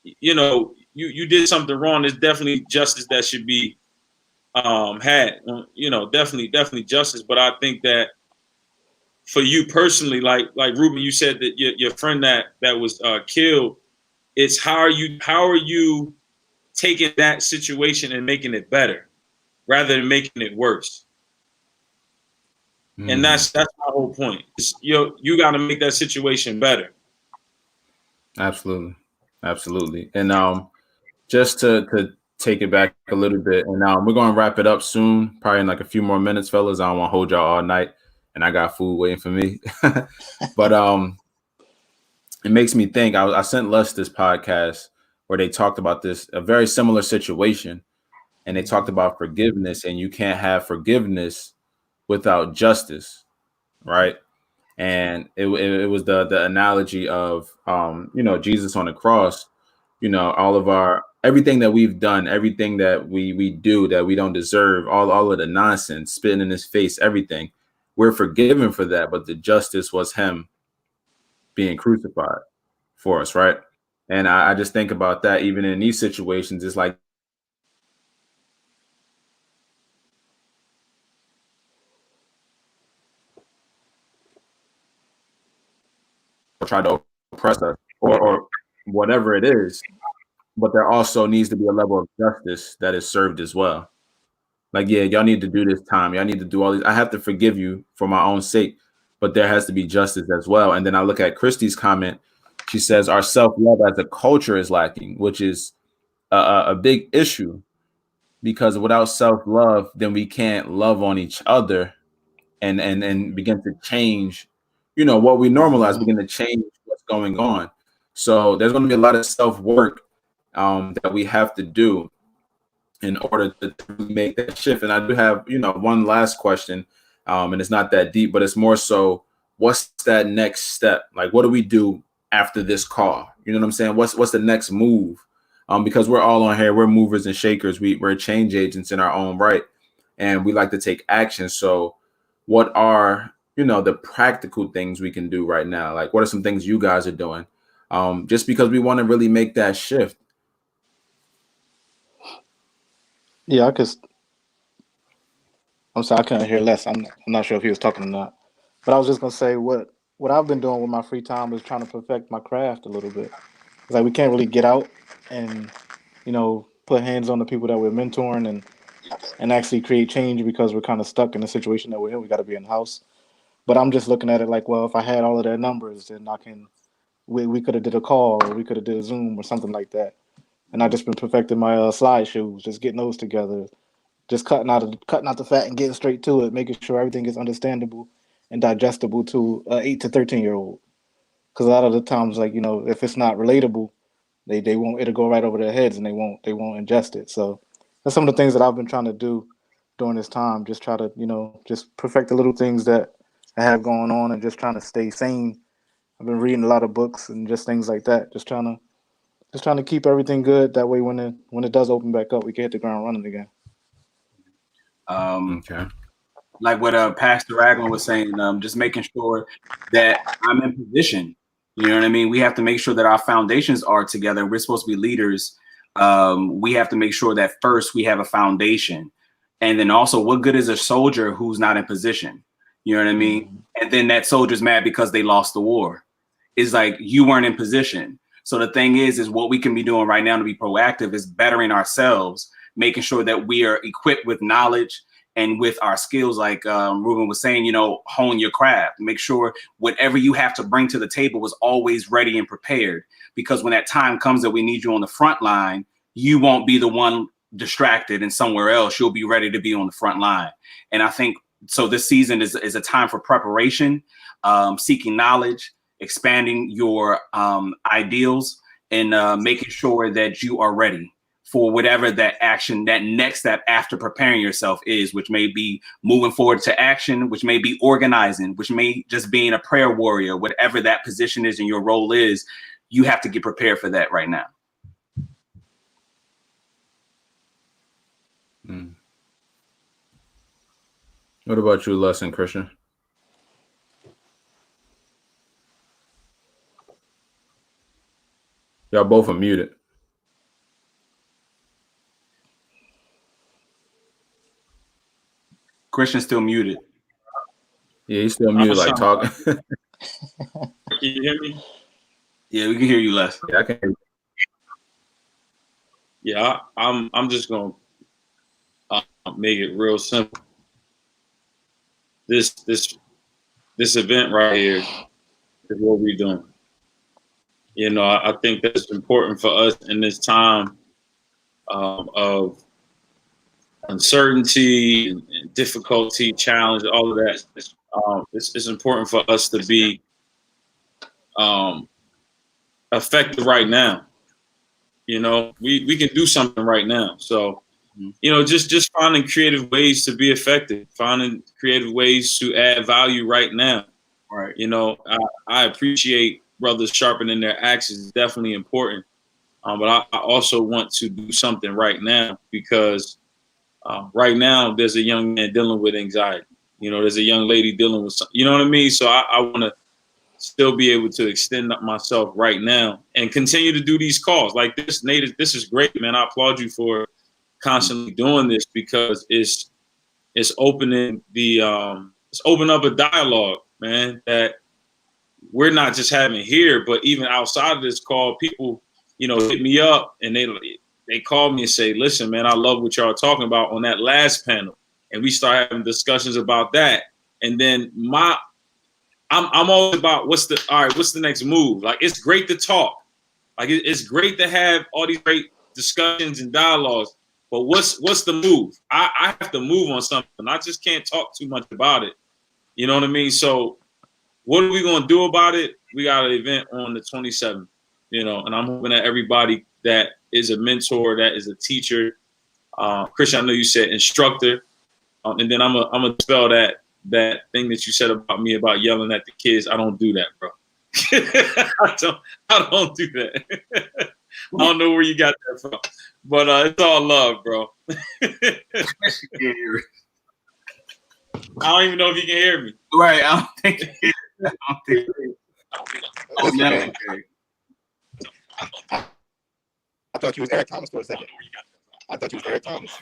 you know, you did something wrong. There's definitely justice that should be had. You know, definitely justice. But I think that for you personally, like Ruben, you said that your friend that was killed. It's how are you taking that situation and making it better rather than making it worse. And that's my whole point. You got to make that situation better. Absolutely. And just to take it back a little bit, and we're going to wrap it up soon, probably in like a few more minutes, fellas. I don't want to hold y'all all night, and I got food waiting for me. But it makes me think. I sent Les this podcast where they talked about a very similar situation, and they talked about forgiveness, and you can't have forgiveness without justice, right? And it was the analogy of you know, Jesus on the cross. You know, all of everything that we've done, everything that we do that we don't deserve, all of the nonsense, spitting in his face, everything, we're forgiven for that. But the justice was him being crucified for us, right? And I just think about that even in these situations. It's like try to oppress us or whatever it is, but there also needs to be a level of justice that is served as well. Like, yeah, y'all need to do this time. Y'all need to do all these. I have to forgive you for my own sake, but there has to be justice as well. And then I look at Christy's comment. She says our self-love as a culture is lacking, which is a big issue, because without self-love, then we can't love on each other and begin to change, you know, what we normalize, begin to change what's going on. So there's going to be a lot of self-work that we have to do in order to make that shift. And I do have, you know, one last question, and it's not that deep, but it's more so, what's that next step? Like, what do we do after this call? You know what I'm saying? What's the next move? Because we're all on here, we're movers and shakers. We're change agents in our own right, and we like to take action. So what are, you know, the practical things we can do right now? Like, what are some things you guys are doing? Just because we want to really make that shift. Yeah, I'm sorry, I couldn't hear less. I'm not sure if he was talking or not. But I was just gonna say what I've been doing with my free time is trying to perfect my craft a little bit. It's like we can't really get out and, you know, put hands on the people that we're mentoring and actually create change, because we're kind of stuck in the situation that we're in. We got to be in the house. But I'm just looking at it like, well, if I had all of their numbers, then we could have did a call, or we could have did a Zoom or something like that. And I've just been perfecting my slideshows, just getting those together, just cutting out the fat and getting straight to it, making sure everything is understandable and digestible to an 8 to 13-year-old. Because a lot of the times, like, you know, if it's not relatable, they won't, it'll go right over their heads and they won't ingest it. So that's some of the things that I've been trying to do during this time. Just try to, you know, just perfect the little things that I have going on and just trying to stay sane. I've been reading a lot of books and just things like that. Just trying to keep everything good. That way, when it does open back up, we can hit the ground running again. Okay. Like what Pastor Ragland was saying, just making sure that I'm in position. You know what I mean? We have to make sure that our foundations are together. We're supposed to be leaders. We have to make sure that first we have a foundation. And then also, what good is a soldier who's not in position? You know what I mean? And then that soldier's mad because they lost the war. It's like you weren't in position. So the thing is what we can be doing right now to be proactive is bettering ourselves, making sure that we are equipped with knowledge and with our skills, like Ruben was saying, you know, hone your craft. Make sure whatever you have to bring to the table is always ready and prepared. Because when that time comes that we need you on the front line, you won't be the one distracted and somewhere else. You'll be ready to be on the front line. And I think so this season is a time for preparation, seeking knowledge, expanding your ideals, and making sure that you are ready for whatever that action, that next step after preparing yourself is, which may be moving forward to action, which may be organizing, which may just being a prayer warrior, whatever that position is and your role is, you have to get prepared for that right now. What about you, Les and Christian? Y'all both are muted. Christian's still muted. Yeah, he's still muted, like talking. Can you hear me? Yeah, we can hear you, Les. Yeah, I can hear you. Yeah, I'm just gonna make it real simple. This event right here is what we're doing. You know, I think that's important for us in this time of uncertainty and difficulty, challenge, all of that. It's important for us to be effective right now. You know, we can do something right now. So, you know, just finding creative ways to be effective, finding creative ways to add value right now. Right. You know, I appreciate brothers sharpening their axes. It's definitely important. But I also want to do something right now because right now there's a young man dealing with anxiety. You know, there's a young lady dealing with something. You know what I mean? So I want to still be able to extend myself right now and continue to do these calls like this. Nate, this is great, man. I applaud you for constantly doing this because it's opening it's opening up a dialogue, man, that we're not just having here, but even outside of this call, people, you know, hit me up and they call me and say, listen, man, I love what y'all are talking about on that last panel. And we start having discussions about that. And then I'm always about what's the next move? Like, it's great to talk. Like, it's great to have all these great discussions and dialogues, but what's the move? I have to move on something. I just can't talk too much about it. You know what I mean? So what are we going to do about it? We got an event on the 27th, you know, and I'm hoping that everybody that is a mentor, that is a teacher, Christian, I know you said instructor, and then I'm gonna spell that thing that you said about me about yelling at the kids. I don't do that, bro. I don't do that. I don't know where you got that from, but it's all love, bro. I don't even know if you can hear me. Right, I don't think you can. I thought you was Eric Thomas for a second. I thought you was Eric Thomas.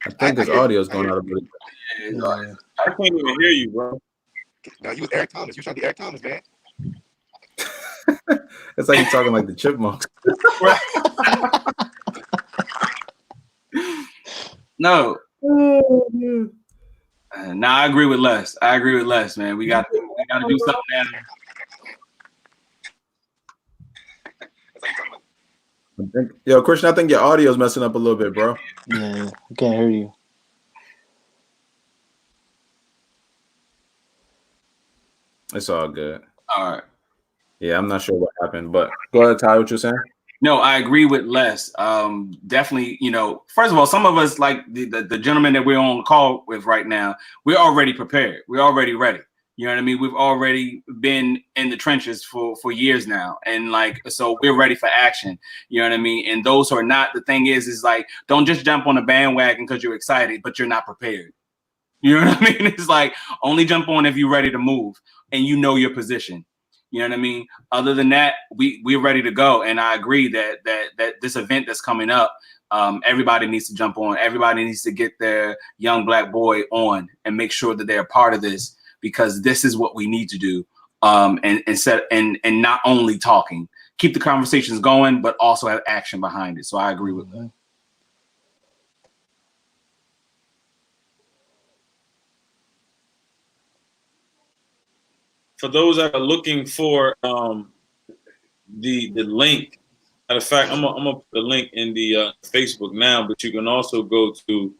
I think his audio is going out a bit. I can't even hear you, bro. No, you was Eric Thomas. You trying to be Eric Thomas, man. It's like you're talking like the chipmunks. No. No, I agree with Les. Man. We got to do something now. Yo, Christian, I think your audio is messing up a little bit, bro. Yeah, I can't hear you. It's all good. All right. Yeah, I'm not sure what happened, but go ahead, Ty, what you're saying? No, I agree with Les. Definitely, you know, first of all, some of us, like the gentleman that we're on call with right now, we're already prepared. We're already ready. You know what I mean? We've already been in the trenches for years now. And like, so we're ready for action. You know what I mean? And those who are not, the thing is like, don't just jump on the bandwagon because you're excited, but you're not prepared. You know what I mean? It's like, only jump on if you're ready to move and you know your position. You know what I mean? Other than that, we're ready to go. And I agree that this event that's coming up, everybody needs to jump on. Everybody needs to get their young Black boy on and make sure that they're a part of this, because this is what we need to do. And not only talking, keep the conversations going, but also have action behind it. So I agree with that. For those that are looking for the link, matter of fact, I'm gonna put the link in the Facebook now, but you can also go to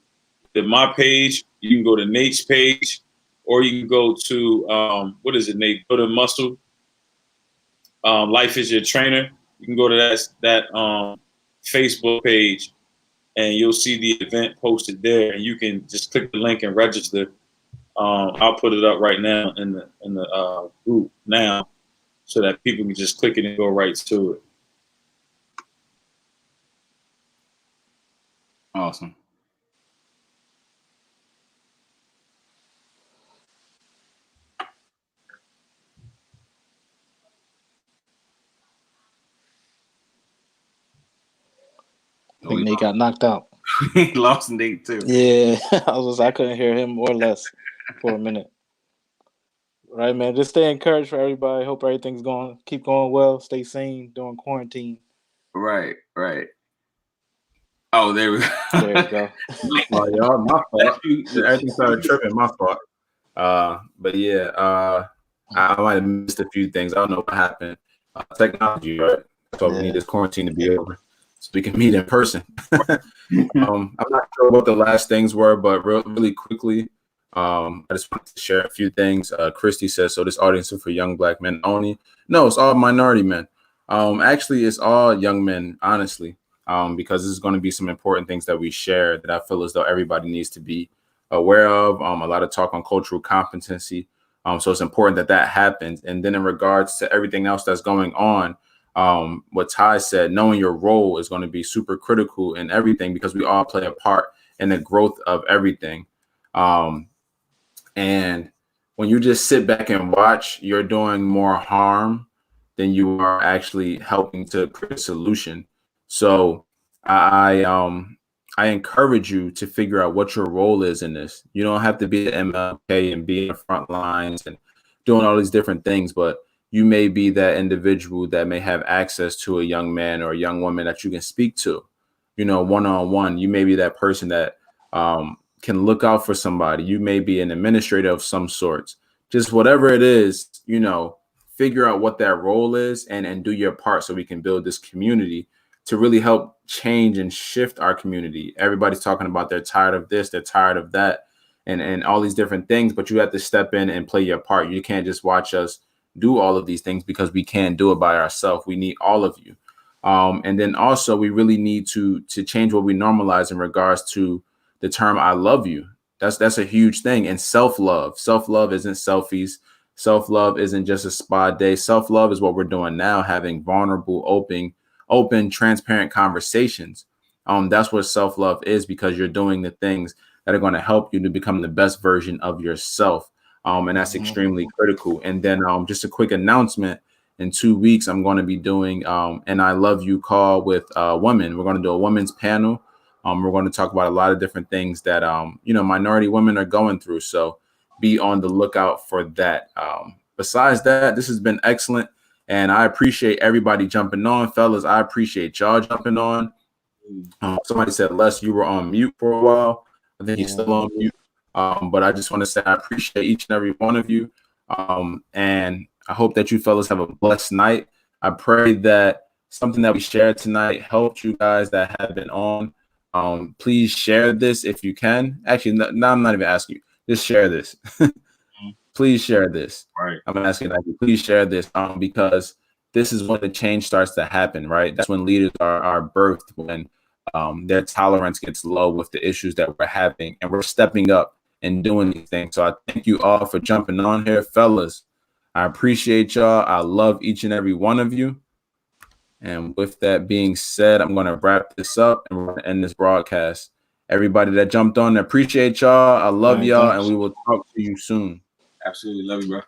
my page. You can go to Nate's page, or you can go to what is it, Nate? Go to Muscle. Life is Your Trainer. You can go to that Facebook page, and you'll see the event posted there, and you can just click the link and register. I'll put it up right now in the group now, so that people can just click it and go right to it. Awesome. I think Nate got knocked out. He lost Nate too. Yeah, I couldn't hear him or less for a minute. Right, man. Just stay encouraged for everybody. Hope everything's keep going well. Stay sane during quarantine. Right. Oh, there we go. There you go. Oh, y'all, my fault. Everything started tripping. My fault. But yeah, I might have missed a few things. I don't know what happened. Technology, right? That's why we need this quarantine to be over, so we can meet in person. I'm not sure what the last things were, but really quickly, I just wanted to share a few things. Christy says, so this audience is for young Black men only. No, it's all minority men. Actually, it's all young men, honestly, because this is going to be some important things that we share that I feel as though everybody needs to be aware of. A lot of talk on cultural competency. So it's important that happens. And then in regards to everything else that's going on, what Ty said, knowing your role is going to be super critical in everything, because we all play a part in the growth of everything. And when you just sit back and watch, you're doing more harm than you are actually helping to create a solution. So I encourage you to figure out what your role is in this. You don't have to be an MLK and be in the front lines and doing all these different things, but you may be that individual that may have access to a young man or a young woman that you can speak to, one-on-one. You may be that person that can look out for somebody. You may be an administrator of some sorts. Just whatever it is, figure out what that role is and do your part, so we can build this community to really help change and shift our community. Everybody's talking about they're tired of this, they're tired of that, and all these different things, but you have to step in and play your part. You can't just watch us do all of these things, because we can't do it by ourselves. We need all of you. And then also we really need to change what we normalize in regards to the term "I love you." That's a huge thing. And self-love. Self-love isn't selfies. Self-love isn't just a spa day. Self-love is what we're doing now, having vulnerable, open, transparent conversations. That's what self-love is, because you're doing the things that are going to help you to become the best version of yourself. And that's extremely critical. And then just a quick announcement. In 2 weeks, I'm going to be doing an I Love You call with women. We're going to do a women's panel. We're going to talk about a lot of different things that, minority women are going through. So be on the lookout for that. Besides that, this has been excellent. And I appreciate everybody jumping on. Fellas, I appreciate y'all jumping on. Somebody said, Les, you were on mute for a while. I think he's still on mute. But I just want to say I appreciate each and every one of you. And I hope that you fellas have a blessed night. I pray that something that we shared tonight helped you guys that have been on. Please share this if you can. Actually, no, I'm not even asking you. Just share this. Please share this. Right. I'm asking that you please share this because this is when the change starts to happen, right? That's when leaders are birthed, when their tolerance gets low with the issues that we're having, and we're stepping up and doing these things. So I thank you all for jumping on here, fellas. I appreciate y'all. I love each and every one of you. And with that being said, I'm going to wrap this up and we're going to end this broadcast. Everybody that jumped on, I appreciate y'all. I love y'all, and we will talk to you soon. Absolutely. Love you, bro.